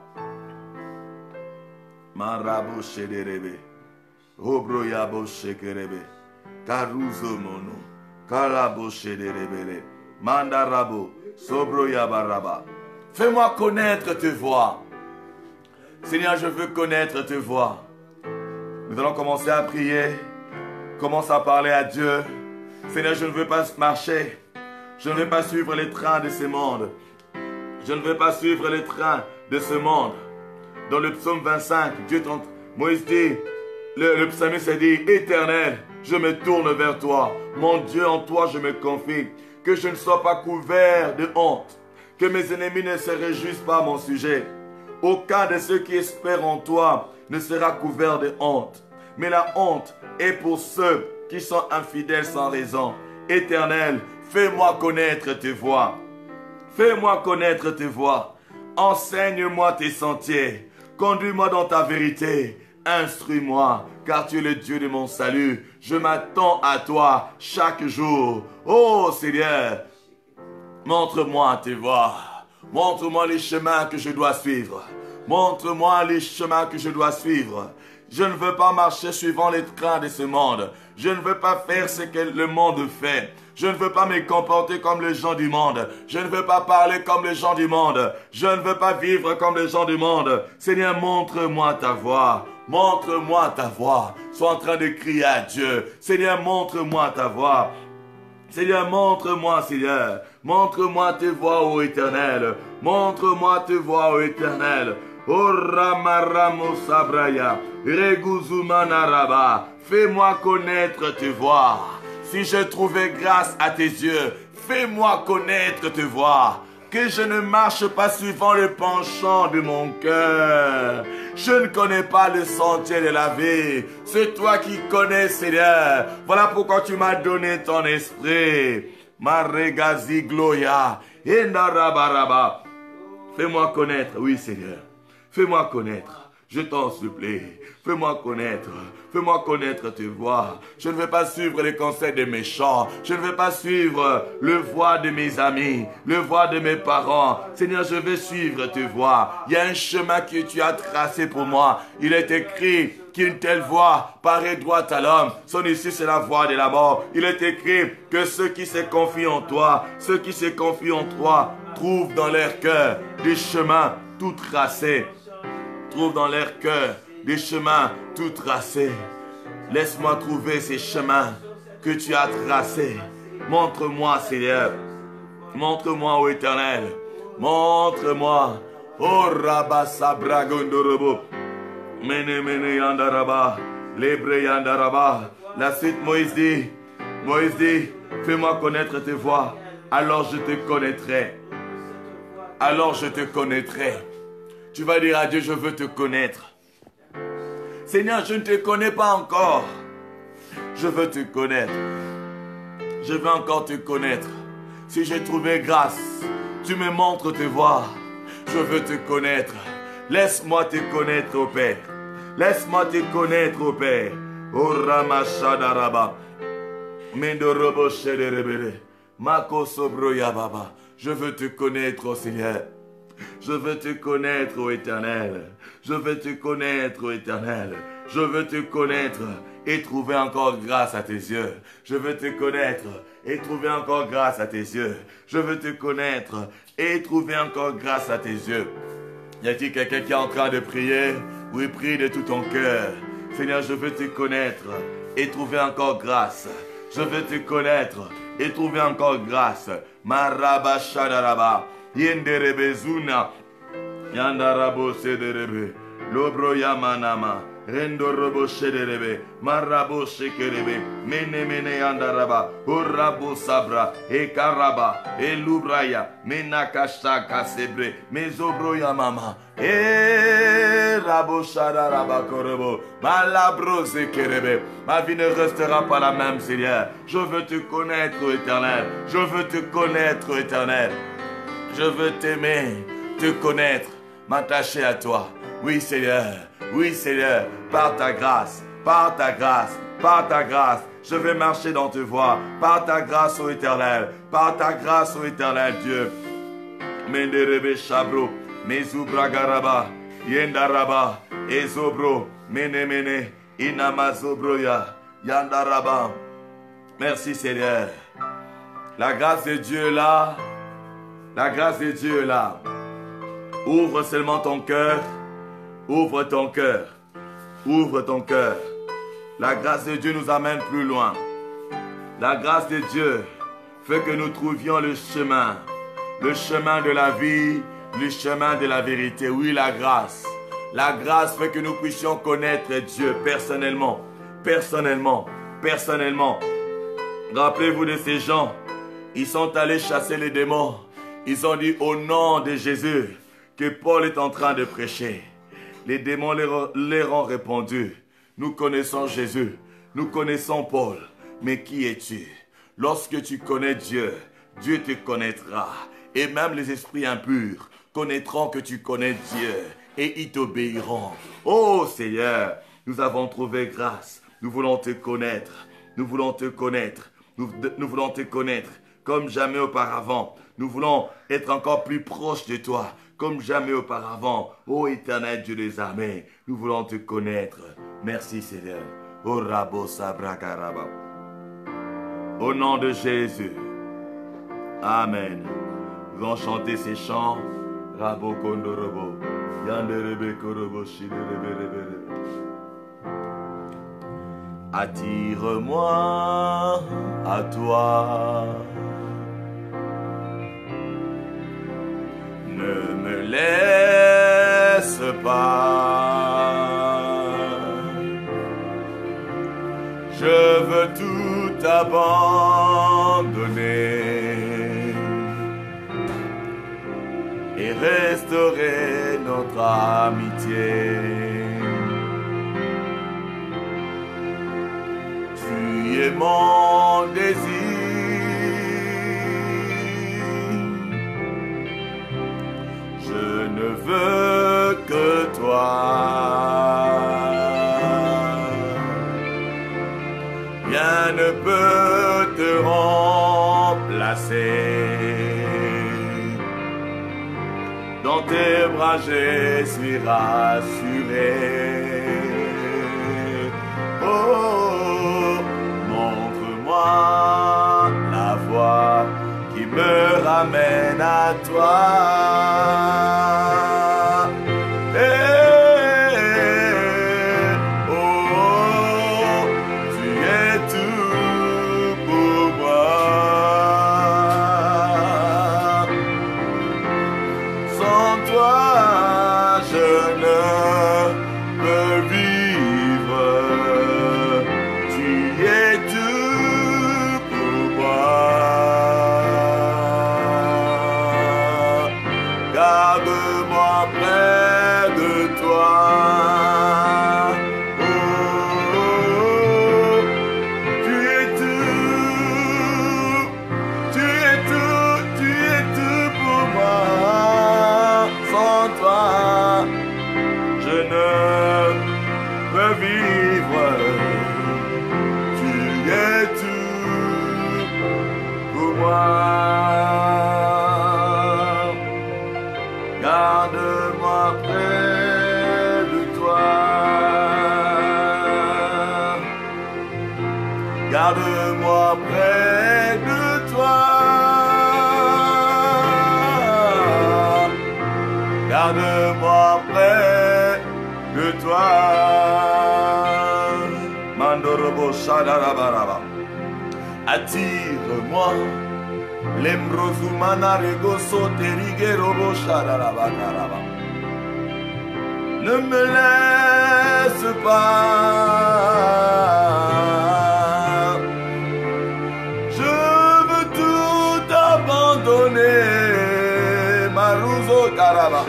Speaker 1: Marabo shederebe. Obroyabo shekerebe. Karuzo mono. Kalabo shederebele. Mandarabo. Sobroyabaraba. Fais-moi connaître tes voix. Seigneur, je veux connaître tes voix. Nous allons commencer à prier. Commence à parler à Dieu. Seigneur, je ne veux pas marcher. Je ne veux pas suivre les trains de ce monde. Je ne veux pas suivre les trains de ce monde. Dans le psaume 25, Moïse dit, le psalmiste a dit, Éternel, je me tourne vers toi. Mon Dieu, en toi je me confie. Que je ne sois pas couvert de honte. Que mes ennemis ne se réjouissent pas à mon sujet. Aucun de ceux qui espèrent en toi ne sera couvert de honte. Mais la honte est pour ceux qui sont infidèles sans raison. Éternel, fais-moi connaître tes voies. Fais-moi connaître tes voies. Enseigne-moi tes sentiers. Conduis-moi dans ta vérité. Instruis-moi, car tu es le Dieu de mon salut. Je m'attends à toi chaque jour. Oh Seigneur, montre-moi tes voies. Montre-moi les chemins que je dois suivre. Montre-moi les chemins que je dois suivre. Je ne veux pas marcher suivant les trains de ce monde. Je ne veux pas faire ce que le monde fait. Je ne veux pas me comporter comme les gens du monde. Je ne veux pas parler comme les gens du monde. Je ne veux pas vivre comme les gens du monde. Seigneur, montre-moi ta voix. Montre-moi ta voix. Sois en train de crier à Dieu. Seigneur, montre-moi ta voix. Seigneur, montre-moi, Seigneur. Montre-moi tes voies, ô Éternel. Montre-moi tes voies, ô Éternel. Oh Ramaramo Sabraya, Reguzumanaraba, fais-moi connaître tes voies. Si j'ai trouvé grâce à tes yeux, fais-moi connaître tes voies. Que je ne marche pas suivant le penchant de mon cœur. Je ne connais pas le sentier de la vie. C'est toi qui connais, Seigneur. Voilà pourquoi tu m'as donné ton esprit. Maregazi Gloria, Endarabaraba. Fais-moi connaître, oui Seigneur. Fais-moi connaître, je t'en supplie. Fais-moi connaître tes voies. Je ne veux pas suivre les conseils des méchants. Je ne veux pas suivre le voie de mes amis, le voie de mes parents. Seigneur, je veux suivre tes voies. Il y a un chemin que tu as tracé pour moi. Il est écrit qu'une telle voie paraît droite à l'homme. Son issue, c'est la voie de la mort. Il est écrit que ceux qui se confient en toi, trouvent dans leur cœur des chemins tout tracés. Trouvent dans leur cœur des chemins tout tracés. Laisse-moi trouver ces chemins que tu as tracés. Montre-moi, Seigneur. Montre-moi, ô Éternel. Montre-moi. Oh Rabba Sabragondorobo. Mene mene yandaraba. Lebre yandaraba. La suite, Moïse dit, fais-moi connaître tes voies. Alors je te connaîtrai. Alors je te connaîtrai. Tu vas dire à Dieu, je veux te connaître. Seigneur, je ne te connais pas encore. Je veux te connaître. Je veux encore te connaître. Si j'ai trouvé grâce, tu me montres tes voies. Je veux te connaître. Laisse-moi te connaître, ô Père. Laisse-moi te connaître, ô Père. O Ramashadaraba. Mendorobo Shederebele. Mako Sobroya Baba. Je veux te connaître, ô Seigneur. Je veux te connaître, ô Éternel. Je veux te connaître, ô Éternel. Je veux te connaître et trouver encore grâce à tes yeux. Je veux te connaître et trouver encore grâce à tes yeux. Je veux te connaître et trouver encore grâce à tes yeux. Y a-t-il quelqu'un qui est en train de prier? Oui, prie de tout ton cœur. Seigneur, je veux te connaître et trouver encore grâce. Je veux te connaître et trouver encore grâce. Maraba shadaraba. Yenderebe zuna. Yandarabo sederebe. Lobro yamanama. Rendo robo shederebe. Marabo shekerebe. Mene mene yandaraba. Urabo sabra. E karaba. E lubraya. Menakasha kasebre. Mezobro yamama. E rabo shadaraba korobo. Malabro sekerebe. Ma vie ne restera pas la même, Seigneur. Je veux te connaître, Éternel. Je veux te connaître, Éternel. Je veux t'aimer, te connaître, m'attacher à toi. Oui, Seigneur, par ta grâce, par ta grâce, par ta grâce, je vais marcher dans tes voies. Par ta grâce, ô Éternel, par ta grâce, ô Éternel Dieu. Menderebe Chabro, Mezubra Garaba, Yendaraba, Ezobro, Menemene, Inamazobroya, Yandaraba. Merci, Seigneur. La grâce de Dieu est là. La grâce de Dieu est là. Ouvre seulement ton cœur. Ouvre ton cœur. Ouvre ton cœur. La grâce de Dieu nous amène plus loin. La grâce de Dieu fait que nous trouvions le chemin. Le chemin de la vie, le chemin de la vérité. Oui, la grâce. La grâce fait que nous puissions connaître Dieu personnellement. Personnellement. Personnellement. Rappelez-vous de ces gens. Ils sont allés chasser les démons. Ils ont dit au nom de Jésus que Paul est en train de prêcher. Les démons leur ont répondu. Nous connaissons Jésus. Nous connaissons Paul. Mais qui es-tu? Lorsque tu connais Dieu, Dieu te connaîtra. Et même les esprits impurs connaîtront que tu connais Dieu. Et ils t'obéiront. Oh Seigneur, nous avons trouvé grâce. Nous voulons te connaître. Nous voulons te connaître. Nous voulons te connaître comme jamais auparavant. Nous voulons être encore plus proches de toi, comme jamais auparavant. Ô éternel Dieu des armées, nous voulons te connaître. Merci Seigneur. Ô Rabo Sabrakaraba. Au nom de Jésus. Amen. Nous allons chanter ces chants. Rabo Kondorobo. Yanderebe Korobo Shiderebe. Attire-moi à toi. Ne me laisse pas. Je veux tout abandonner et restaurer notre amitié. Tu es mon désir. Je ne veux que toi. Rien ne peut te remplacer. Dans tes bras je suis rassuré. Oh, montre-moi la voie qui me ramène à toi. Garde-moi près de toi. Garde-moi près de toi. Mandorobo Shadarabaraba. Attire-moi. Lembrozumana regoso teriguerobo Shadarabakaraba. Ne me laisse pas. Je veux tout abandonner. Maruzo Karaba.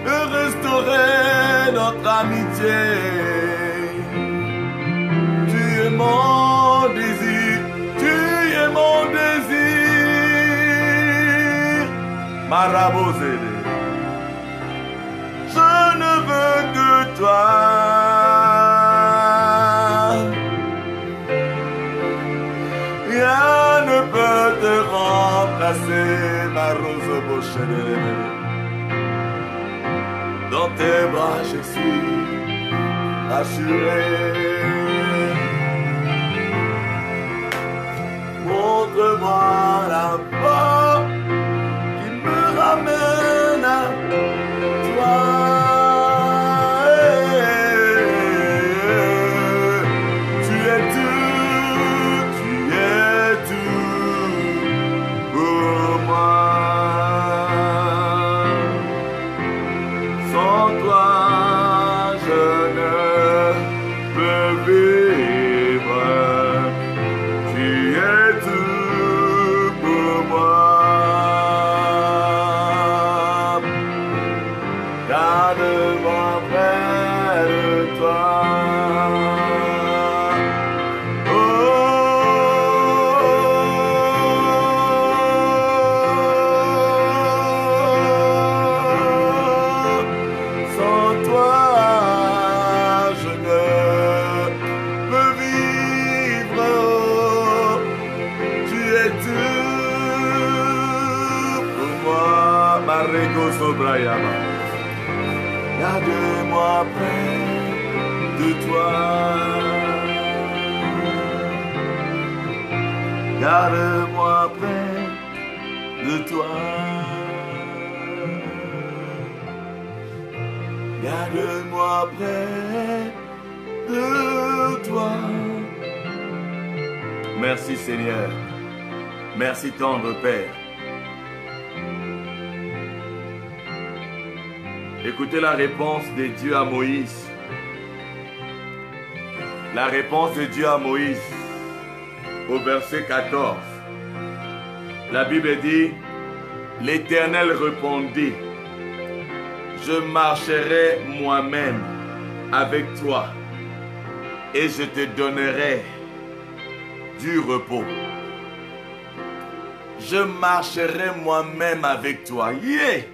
Speaker 1: De restaurer notre amitié. Tu es mon désir. Tu es mon désir. Marabozede. Je ne veux que toi. Rien ne peut te remplacer, ma rose au boucher de l'éveil. Dans tes bras, je suis rassuré. Montre-moi la voie qui me ramène à toi. Tu es tout pour moi. Sans toi, je ne peux vivre. Tu es tout pour moi. Garde-moi près de toi. Sans toi, je ne peux vivre. Tu es tout pour moi. Marego Sobrayama. Garde-moi près de toi. Garde-moi près de toi. Garde-moi près de toi. Merci Seigneur. Merci tendre Père. Écoutez la réponse de Dieu à Moïse. La réponse de Dieu à Moïse au verset 14. La Bible dit, l'Éternel répondit, je marcherai moi-même avec toi et je te donnerai du repos. Je marcherai moi-même avec toi. Yeah!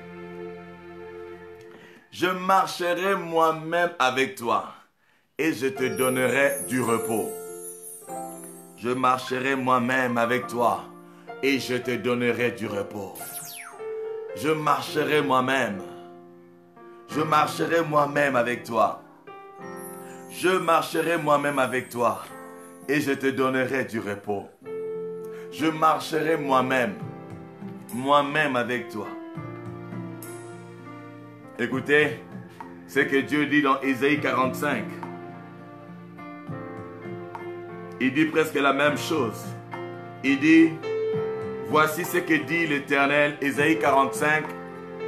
Speaker 1: Je marcherai moi-même avec toi et je te donnerai du repos. Je marcherai moi-même avec toi et je te donnerai du repos. Je marcherai moi-même. Je marcherai moi-même avec toi. Je marcherai moi-même avec toi et je te donnerai du repos. Je marcherai moi-même avec toi. Écoutez ce que Dieu dit dans Ésaïe 45. Il dit presque la même chose. Il dit, voici ce que dit l'Éternel, Ésaïe 45,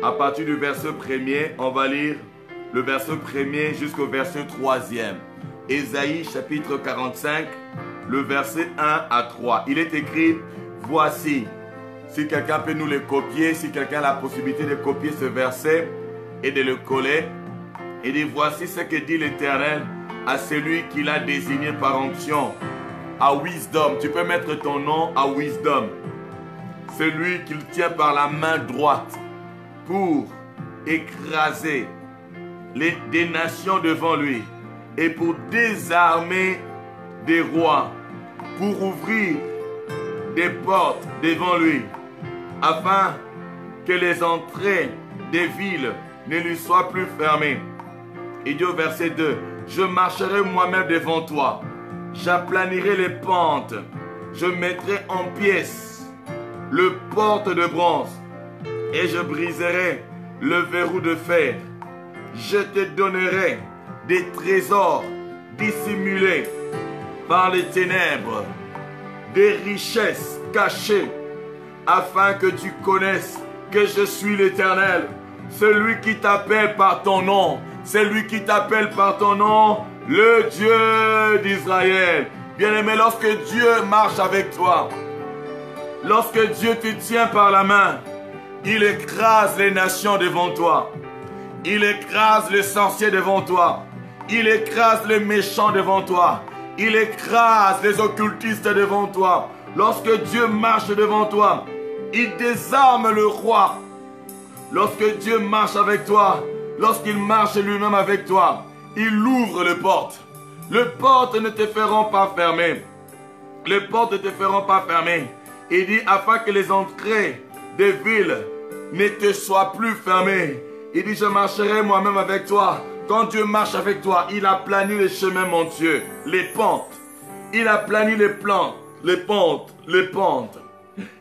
Speaker 1: à partir du verset 1er, on va lire le verset 1er jusqu'au verset 3e. Ésaïe chapitre 45, le verset 1 à 3. Il est écrit, voici, si quelqu'un peut nous le copier, si quelqu'un a la possibilité de copier ce verset et de le coller, il dit, voici ce que dit l'Éternel à celui qu'il a désigné par onction, à Wisdom. Tu peux mettre ton nom à Wisdom. Celui qu'il tient par la main droite pour écraser des nations devant lui et pour désarmer des rois, pour ouvrir des portes devant lui, afin que les entrées des villes ne lui soient plus fermées. Il dit au verset 2, je marcherai moi-même devant toi, j'aplanirai les pentes, je mettrai en pièces le porte de bronze et je briserai le verrou de fer. Je te donnerai des trésors dissimulés par les ténèbres, des richesses cachées, afin que tu connaisses que je suis l'Éternel, celui qui t'appelle par ton nom, celui qui t'appelle par ton nom, le Dieu d'Israël. Bien-aimé, lorsque Dieu marche avec toi, lorsque Dieu te tient par la main, il écrase les nations devant toi. Il écrase les sorciers devant toi. Il écrase les méchants devant toi. Il écrase les occultistes devant toi. Lorsque Dieu marche devant toi, il désarme le roi. Lorsque Dieu marche avec toi, lorsqu'il marche lui-même avec toi, il ouvre les portes. Les portes ne te feront pas fermer. Les portes ne te feront pas fermer. Il dit afin que les entrées des villes ne te soient plus fermées. Il dit je marcherai moi-même avec toi. Quand Dieu marche avec toi, il aplani les chemins, mon Dieu, les pentes. Il aplani les plantes, les pentes, les pentes.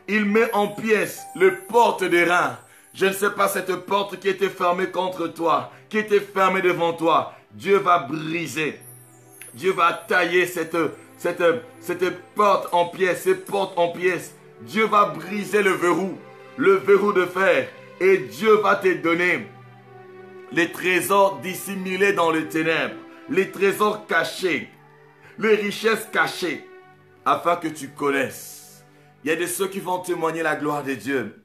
Speaker 1: Il met en pièces les portes des reins. Je ne sais pas cette porte qui était fermée contre toi, qui était fermée devant toi. Dieu va briser. Dieu va tailler cette porte en pièces, ces portes en pièces. Dieu va briser le verrou de fer. Et Dieu va te donner les trésors dissimulés dans les ténèbres, les trésors cachés, les richesses cachées, afin que tu connaisses. Il y a de ceux qui vont témoigner la gloire de Dieu.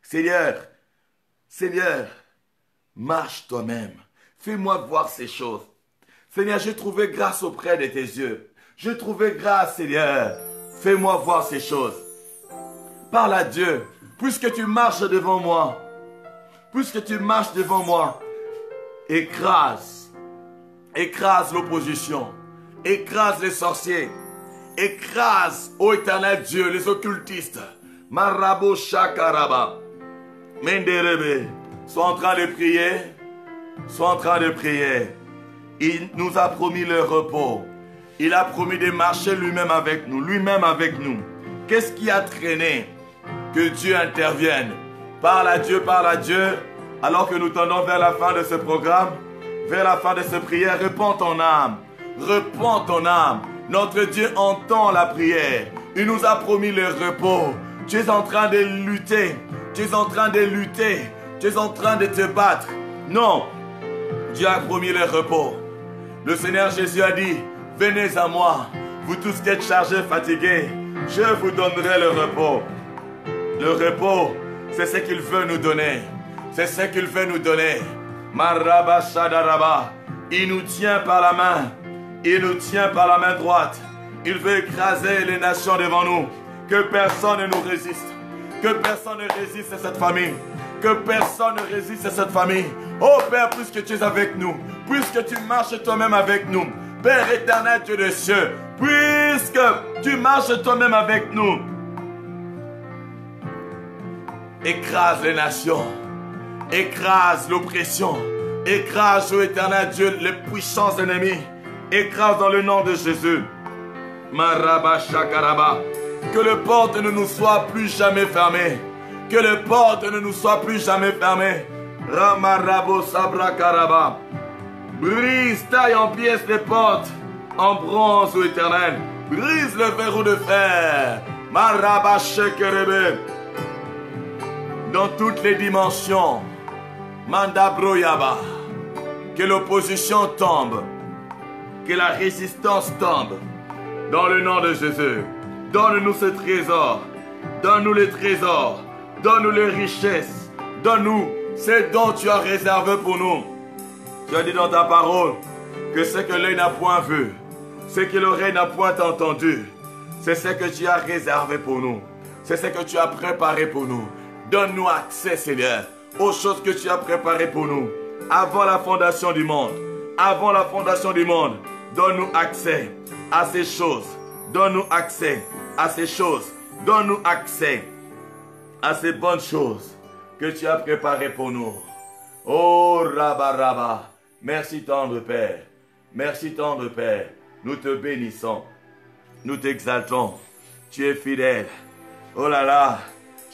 Speaker 1: Seigneur, Seigneur, marche toi-même. Fais-moi voir ces choses. Seigneur, j'ai trouvé grâce auprès de tes yeux. J'ai trouvé grâce, Seigneur. Fais-moi voir ces choses. Parle à Dieu, puisque tu marches devant moi. Puisque tu marches devant moi, écrase l'opposition, écrase les sorciers, écrase, ô éternel Dieu, les occultistes. Marabo Shakaraba, Menderebe, sois en train de prier, sois en train de prier. Il nous a promis le repos, il a promis de marcher lui-même avec nous, Qu'est-ce qui a traîné que Dieu intervienne? Parle à Dieu, alors que nous tendons vers la fin de ce programme, vers la fin de cette prière. Réponds ton âme, Notre Dieu entend la prière. Il nous a promis le repos. Tu es en train de lutter, tu es en train de te battre. Non, Dieu a promis le repos. Le Seigneur Jésus a dit, venez à moi, vous tous qui êtes chargés, fatigués, je vous donnerai le repos. Le repos, c'est ce qu'il veut nous donner. C'est ce qu'il veut nous donner. Maraba Shadaraba. Il nous tient par la main. Il nous tient par la main droite. Il veut écraser les nations devant nous. Que personne ne nous résiste. Que personne ne résiste à cette famille. Que personne ne résiste à cette famille. Oh Père, puisque tu es avec nous. Puisque tu marches toi-même avec nous. Père éternel, Dieu des cieux. Puisque tu marches toi-même avec nous. Écrase les nations, écrase l'oppression, écrase, ô éternel Dieu, les puissants ennemis, écrase dans le nom de Jésus. Maraba Shakaraba, que les portes ne nous soient plus jamais fermées, que les portes ne nous soient plus jamais fermées. Ramarabo Sabrakaraba, brise, taille en pièces les portes, en bronze, ô éternel, brise le verrou de fer. Maraba Shekerebe. Dans toutes les dimensions, Mandabroyaba, que l'opposition tombe, que la résistance tombe, dans le nom de Jésus. Donne-nous ce trésor, donne-nous les trésors, donne-nous les richesses, donne-nous ce dont tu as réservé pour nous. Tu as dit dans ta parole que ce que l'œil n'a point vu, ce que l'oreille n'a point entendu, c'est ce que tu as réservé pour nous, c'est ce que tu as préparé pour nous. Donne-nous accès, Seigneur, aux choses que tu as préparées pour nous. Avant la fondation du monde. Avant la fondation du monde. Donne-nous accès à ces choses. Donne-nous accès à ces choses. Donne-nous accès à ces bonnes choses que tu as préparées pour nous. Oh, Rabba, Rabba. Merci, tendre Père. Merci, tendre Père. Nous te bénissons. Nous t'exaltons. Tu es fidèle. Oh là là.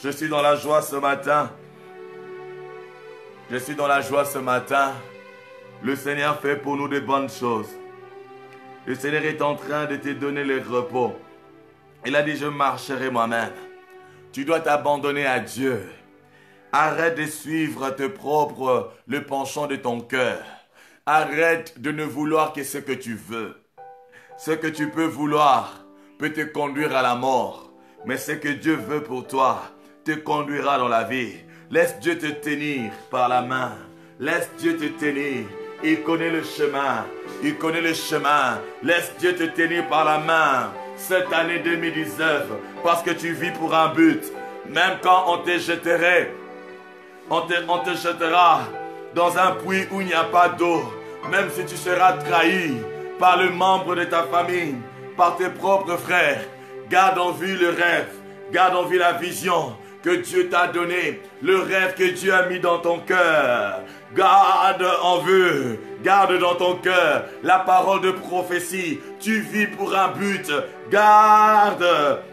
Speaker 1: Je suis dans la joie ce matin. Je suis dans la joie ce matin. Le Seigneur fait pour nous de bonnes choses. Le Seigneur est en train de te donner le repos. Il a dit, je marcherai moi-même. Tu dois t'abandonner à Dieu. Arrête de suivre le penchant de ton cœur. Arrête de ne vouloir que ce que tu veux. Ce que tu peux vouloir peut te conduire à la mort. Mais ce que Dieu veut pour toi te conduira dans la vie. Laisse Dieu te tenir par la main. Laisse Dieu te tenir. Il connaît le chemin. Il connaît le chemin. Laisse Dieu te tenir par la main. Cette année 2019, parce que tu vis pour un but. Même quand on te jetterait, on te jettera dans un puits où il n'y a pas d'eau. Même si tu seras trahi par le membre de ta famille, par tes propres frères, garde en vue le rêve, garde en vue la vision que Dieu t'a donné, le rêve que Dieu a mis dans ton cœur. Garde en vue, garde dans ton cœur la parole de prophétie. Tu vis pour un but. Garde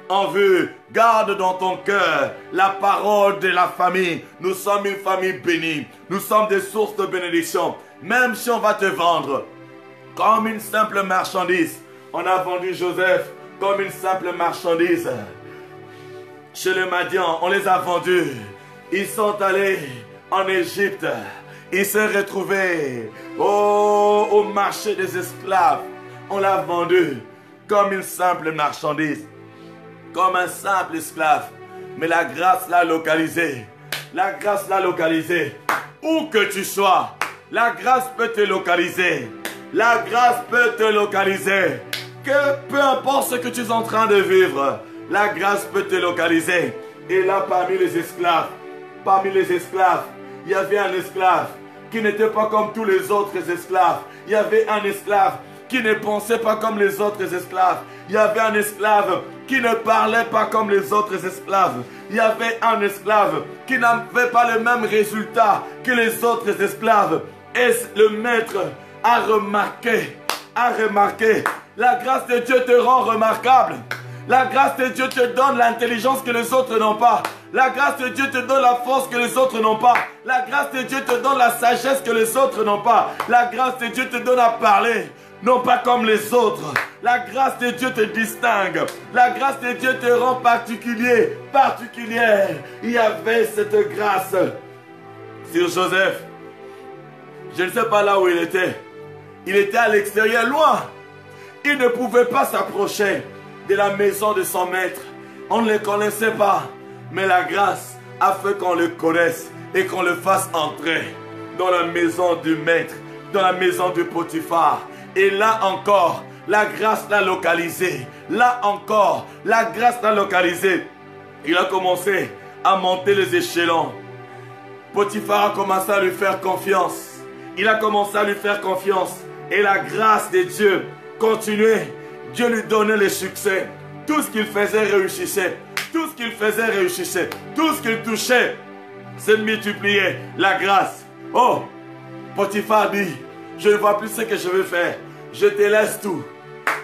Speaker 1: en vue, garde dans ton cœur la parole de la famille. Nous sommes une famille bénie. Nous sommes des sources de bénédiction. Même si on va te vendre comme une simple marchandise. On a vendu Joseph comme une simple marchandise. Chez les Madians, on les a vendus. Ils sont allés en Égypte. Ils se retrouvaient au marché des esclaves. On l'a vendu comme une simple marchandise, comme un simple esclave. Mais la grâce l'a localisé. La grâce l'a localisé. Où que tu sois, la grâce peut te localiser. La grâce peut te localiser. Que peu importe ce que tu es en train de vivre, la grâce peut te localiser. Et là, parmi les esclaves, il y avait un esclave qui n'était pas comme tous les autres esclaves. Il y avait un esclave qui ne pensait pas comme les autres esclaves. Il y avait un esclave qui ne parlait pas comme les autres esclaves. Il y avait un esclave qui n'avait pas le même résultat que les autres esclaves. Et le maître a remarqué. La grâce de Dieu te rend remarquable. La grâce de Dieu te donne l'intelligence que les autres n'ont pas. La grâce de Dieu te donne la force que les autres n'ont pas. La grâce de Dieu te donne la sagesse que les autres n'ont pas. La grâce de Dieu te donne à parler, non pas comme les autres. La grâce de Dieu te distingue. La grâce de Dieu te rend particulière. Il y avait cette grâce sur Joseph. Je ne sais pas là où il était. Il était à l'extérieur, loin. Il ne pouvait pas s'approcher de la maison de son maître. On ne le connaissait pas. Mais la grâce a fait qu'on le connaisse et qu'on le fasse entrer dans la maison du maître, dans la maison du Potiphar. Et là encore, la grâce l'a localisé. Là encore, la grâce l'a localisé. Il a commencé à monter les échelons. Potiphar a commencé à lui faire confiance. Il a commencé à lui faire confiance. Et la grâce de Dieu continuait. Dieu lui donnait le succès. Tout ce qu'il faisait réussissait. Tout ce qu'il faisait réussissait. Tout ce qu'il touchait se multipliait. La grâce. Oh, Potiphar dit, je ne vois plus ce que je veux faire. Je te laisse tout.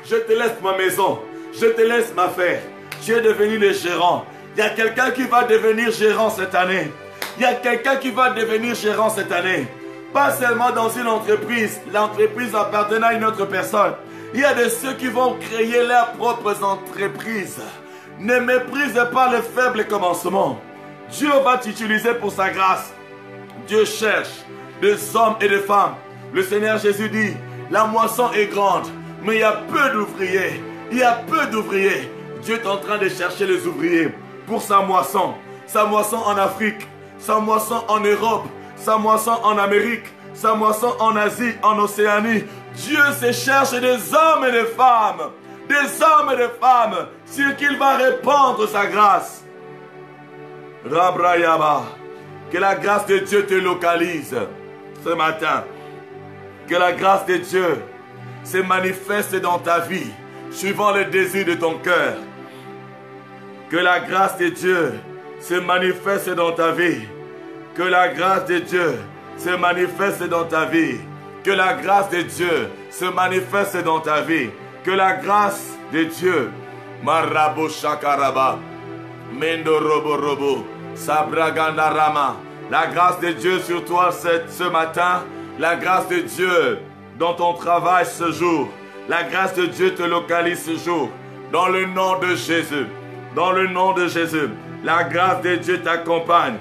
Speaker 1: Je te laisse ma maison. Je te laisse ma affaire. Tu es devenu le gérant. Il y a quelqu'un qui va devenir gérant cette année. Il y a quelqu'un qui va devenir gérant cette année. Pas seulement dans une entreprise. L'entreprise appartenant à une autre personne. Il y a de ceux qui vont créer leurs propres entreprises. Ne méprise pas le faible commencement. Dieu va t'utiliser pour sa grâce. Dieu cherche des hommes et des femmes. Le Seigneur Jésus dit, la moisson est grande, mais il y a peu d'ouvriers. Il y a peu d'ouvriers. Dieu est en train de chercher les ouvriers pour sa moisson. Sa moisson en Afrique, sa moisson en Europe, sa moisson en Amérique, sa moisson en Asie, en Océanie. Dieu se cherche des hommes et des femmes. Des hommes et des femmes sur qui il va répandre sa grâce. Rabrayaba. Que la grâce de Dieu te localise ce matin. Que la grâce de Dieu se manifeste dans ta vie, suivant le désir de ton cœur. Que la grâce de Dieu se manifeste dans ta vie. Que la grâce de Dieu se manifeste dans ta vie. Que la grâce de Dieu se manifeste dans ta vie. Que la grâce de Dieu, Marabo Shakaraba, Mendo Robo Robo, Sabraganda Rama, La grâce de Dieu sur toi ce matin. La grâce de Dieu dans ton travail ce jour. La grâce de Dieu te localise ce jour. Dans le nom de Jésus. Dans le nom de Jésus. La grâce de Dieu t'accompagne.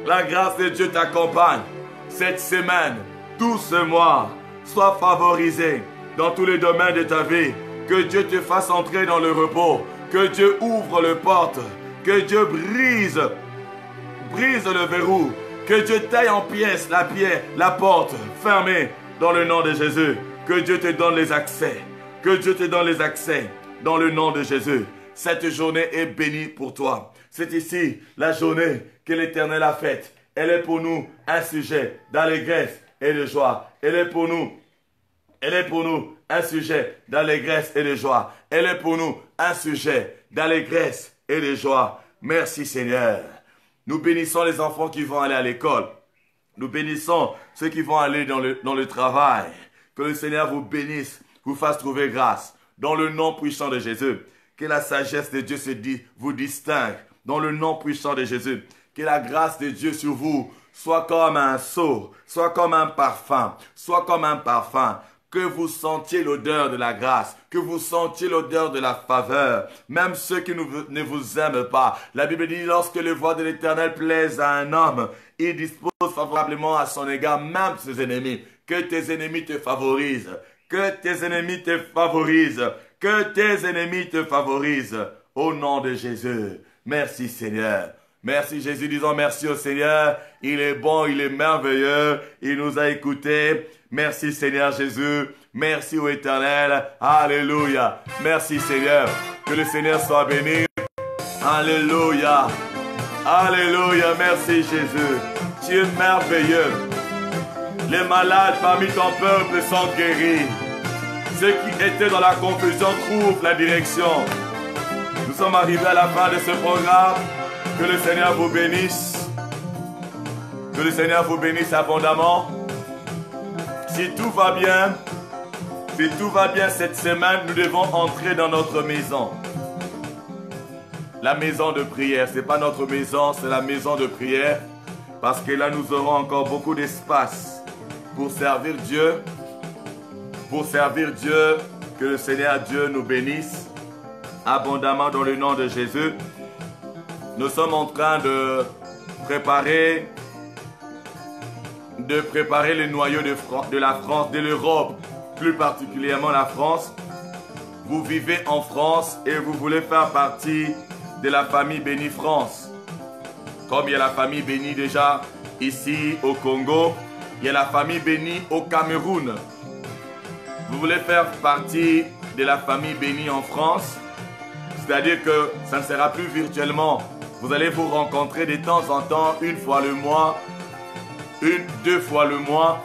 Speaker 1: La grâce de Dieu t'accompagne. Cette semaine, tout ce mois, sois favorisé dans tous les domaines de ta vie. Que Dieu te fasse entrer dans le repos. Que Dieu ouvre les portes. Que Dieu brise le verrou. Que Dieu taille en pièces la porte fermée dans le nom de Jésus. Que Dieu te donne les accès. Que Dieu te donne les accès dans le nom de Jésus. Cette journée est bénie pour toi. C'est ici la journée que l'Éternel a faite. Elle est pour nous un sujet d'allégresse et de joie. Elle est pour nous un sujet d'allégresse et de joie. Elle est pour nous un sujet d'allégresse et de joie. Merci Seigneur. Nous bénissons les enfants qui vont aller à l'école. Nous bénissons ceux qui vont aller dans le travail. Que le Seigneur vous bénisse, vous fasse trouver grâce. Dans le nom puissant de Jésus. Que la sagesse de Dieu vous distingue. Dans le nom puissant de Jésus. Que la grâce de Dieu sur vous soit comme un sceau, soit comme un parfum, soit comme un parfum. Que vous sentiez l'odeur de la grâce, que vous sentiez l'odeur de la faveur, même ceux qui ne vous aiment pas. La Bible dit, lorsque les voix de l'Éternel plaisent à un homme, il dispose favorablement à son égard, même ses ennemis. Que tes ennemis te favorisent, que tes ennemis te favorisent, que tes ennemis te favorisent. Au nom de Jésus, merci Seigneur. Merci Jésus, disons merci au Seigneur. Il est bon, il est merveilleux. Il nous a écoutés. Merci Seigneur Jésus. Merci au Éternel. Alléluia. Merci Seigneur. Que le Seigneur soit béni. Alléluia. Alléluia. Merci Jésus. Tu es merveilleux. Les malades parmi ton peuple sont guéris. Ceux qui étaient dans la confusion trouvent la direction. Nous sommes arrivés à la fin de ce programme. Que le Seigneur vous bénisse. Que le Seigneur vous bénisse abondamment. Si tout va bien cette semaine, nous devons entrer dans notre maison. La maison de prière, ce n'est pas notre maison, c'est la maison de prière. Parce que là, nous aurons encore beaucoup d'espace pour servir Dieu. Pour servir Dieu, que le Seigneur Dieu nous bénisse abondamment dans le nom de Jésus. Nous sommes en train de préparer le noyau de la France, de l'Europe, plus particulièrement la France. Vous vivez en France et vous voulez faire partie de la famille Béni France. Comme il y a la famille Béni déjà ici au Congo, il y a la famille Béni au Cameroun. Vous voulez faire partie de la famille Béni en France, c'est-à-dire que ça ne sera plus virtuellement. Vous allez vous rencontrer de temps en temps, une fois le mois, deux fois le mois.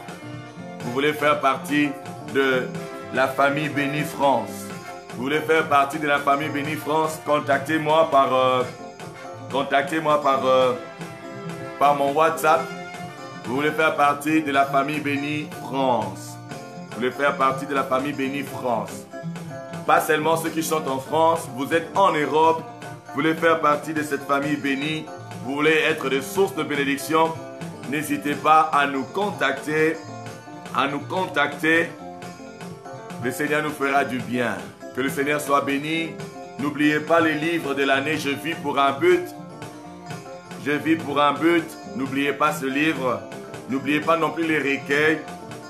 Speaker 1: Vous voulez faire partie de la famille Béni France. Vous voulez faire partie de la famille Béni France, contactez-moi par mon WhatsApp. Vous voulez faire partie de la famille Béni France. Vous voulez faire partie de la famille Béni France. Pas seulement ceux qui sont en France, vous êtes en Europe. Vous voulez faire partie de cette famille bénie, vous voulez être des sources de bénédiction, n'hésitez pas à nous contacter. Le Seigneur nous fera du bien. Que le Seigneur soit béni. N'oubliez pas les livres de l'année Je vis pour un but. Je vis pour un but. N'oubliez pas ce livre. N'oubliez pas non plus les recueils.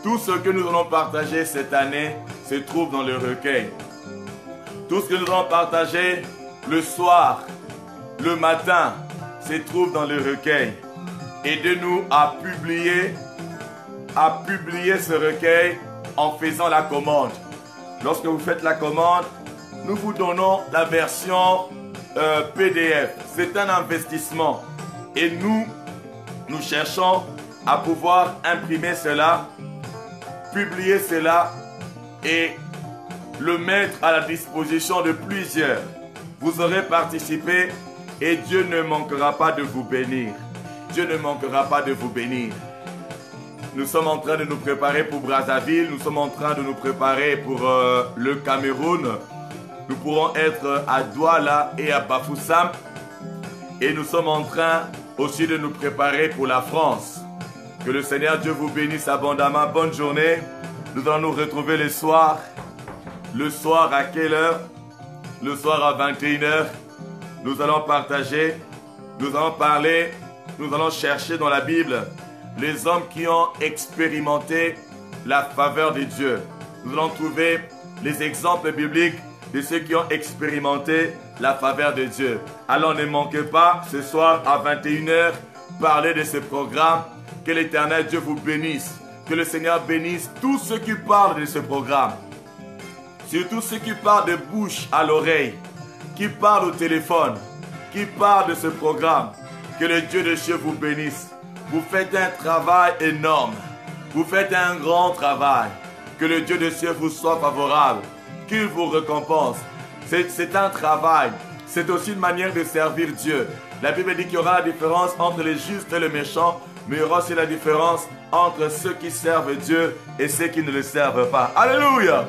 Speaker 1: Tout ce que nous allons partager cette année se trouve dans le recueil. Tout ce que nous allons partager le soir, le matin, se trouve dans le recueil. Aidez-nous à publier ce recueil en faisant la commande. Lorsque vous faites la commande, nous vous donnons la version PDF. C'est un investissement. Et nous cherchons à pouvoir imprimer cela, publier cela et le mettre à la disposition de plusieurs. Vous aurez participé et Dieu ne manquera pas de vous bénir. Dieu ne manquera pas de vous bénir. Nous sommes en train de nous préparer pour Brazzaville. Nous sommes en train de nous préparer pour le Cameroun. Nous pourrons être à Douala et à Bafoussam. Et nous sommes en train aussi de nous préparer pour la France. Que le Seigneur Dieu vous bénisse abondamment. Bonne journée. Nous allons nous retrouver le soir. Le soir à quelle heure? Le soir à 21h. Nous allons partager, nous allons parler, nous allons chercher dans la Bible les hommes qui ont expérimenté la faveur de Dieu. Nous allons trouver les exemples bibliques de ceux qui ont expérimenté la faveur de Dieu. Alors ne manquez pas ce soir à 21h, parler de ce programme. Que l'Éternel Dieu vous bénisse. Que le Seigneur bénisse tous ceux qui parlent de ce programme. Surtout ceux qui parlent de bouche à l'oreille, qui parlent au téléphone, qui parlent de ce programme. Que le Dieu de cieux vous bénisse. Vous faites un travail énorme. Vous faites un grand travail. Que le Dieu de cieux vous soit favorable. Qu'il vous récompense. C'est un travail. C'est aussi une manière de servir Dieu. La Bible dit qu'il y aura la différence entre les justes et les méchants, mais il y aura aussi la différence entre ceux qui servent Dieu et ceux qui ne le servent pas. Alléluia!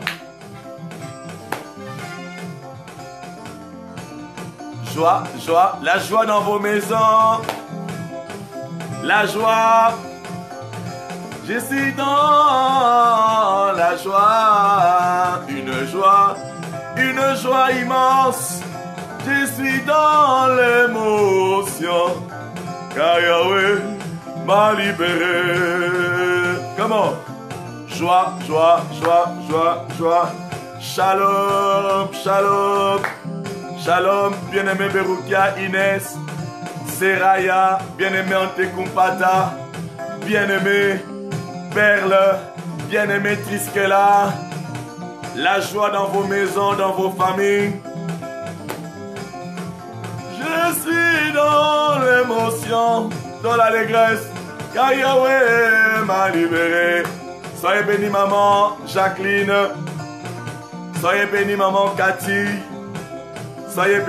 Speaker 1: Joie, joie, la joie dans vos maisons. La joie. Je suis dans la joie. Une joie immense. Je suis dans l'émotion. Car Yahweh m'a libéré. Comment? Joie, joie, joie, joie, joie. Shalom, shalom. Shalom, bien-aimé Berukia, Inès, Seraya, bien-aimé Antekumpata, bien-aimé Perle, bien-aimé Triskela, la joie dans vos maisons, dans vos familles. Je suis dans l'émotion, dans l'allégresse, car Yahweh m'a libéré. Soyez bénis maman Jacqueline, soyez bénis maman Cathy. Soyez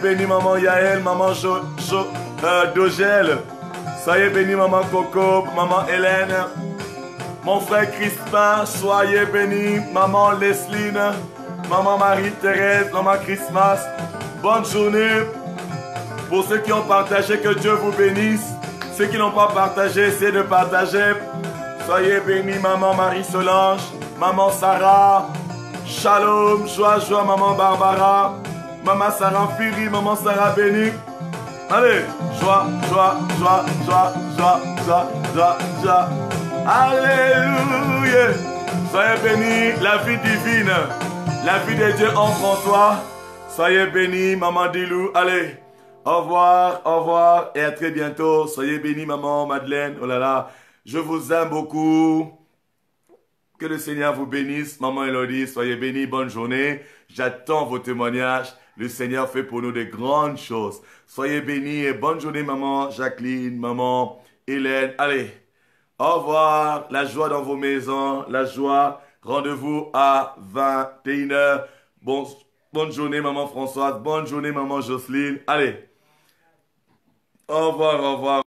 Speaker 1: bénis maman Yael, maman Dogel. Soyez bénis maman Coco, maman Hélène. Mon frère Crispin, soyez bénis maman Lesline, maman Marie-Thérèse, maman Christmas. Bonne journée. Pour ceux qui ont partagé, que Dieu vous bénisse. Ceux qui n'ont pas partagé, essayez de partager. Soyez bénis maman Marie-Solange, maman Sarah. Shalom, joie, joie, maman Barbara, maman Sarah Firi, maman Sarah Béni. Allez, joie, joie, joie, joie, joie, joie, joie, joie. Alléluia. Soyez bénis, la vie divine, la vie de Dieu entre en toi. Soyez bénis, maman Dilou. Allez, au revoir et à très bientôt. Soyez bénis, maman Madeleine. Oh là là, je vous aime beaucoup. Que le Seigneur vous bénisse. Maman Elodie, soyez bénis. Bonne journée. J'attends vos témoignages. Le Seigneur fait pour nous de grandes choses. Soyez bénis et bonne journée, maman Jacqueline, maman Hélène. Allez, au revoir. La joie dans vos maisons. La joie. Rendez-vous à 21h. Bonne journée, maman Françoise. Bonne journée, maman Jocelyne. Allez, au revoir, au revoir.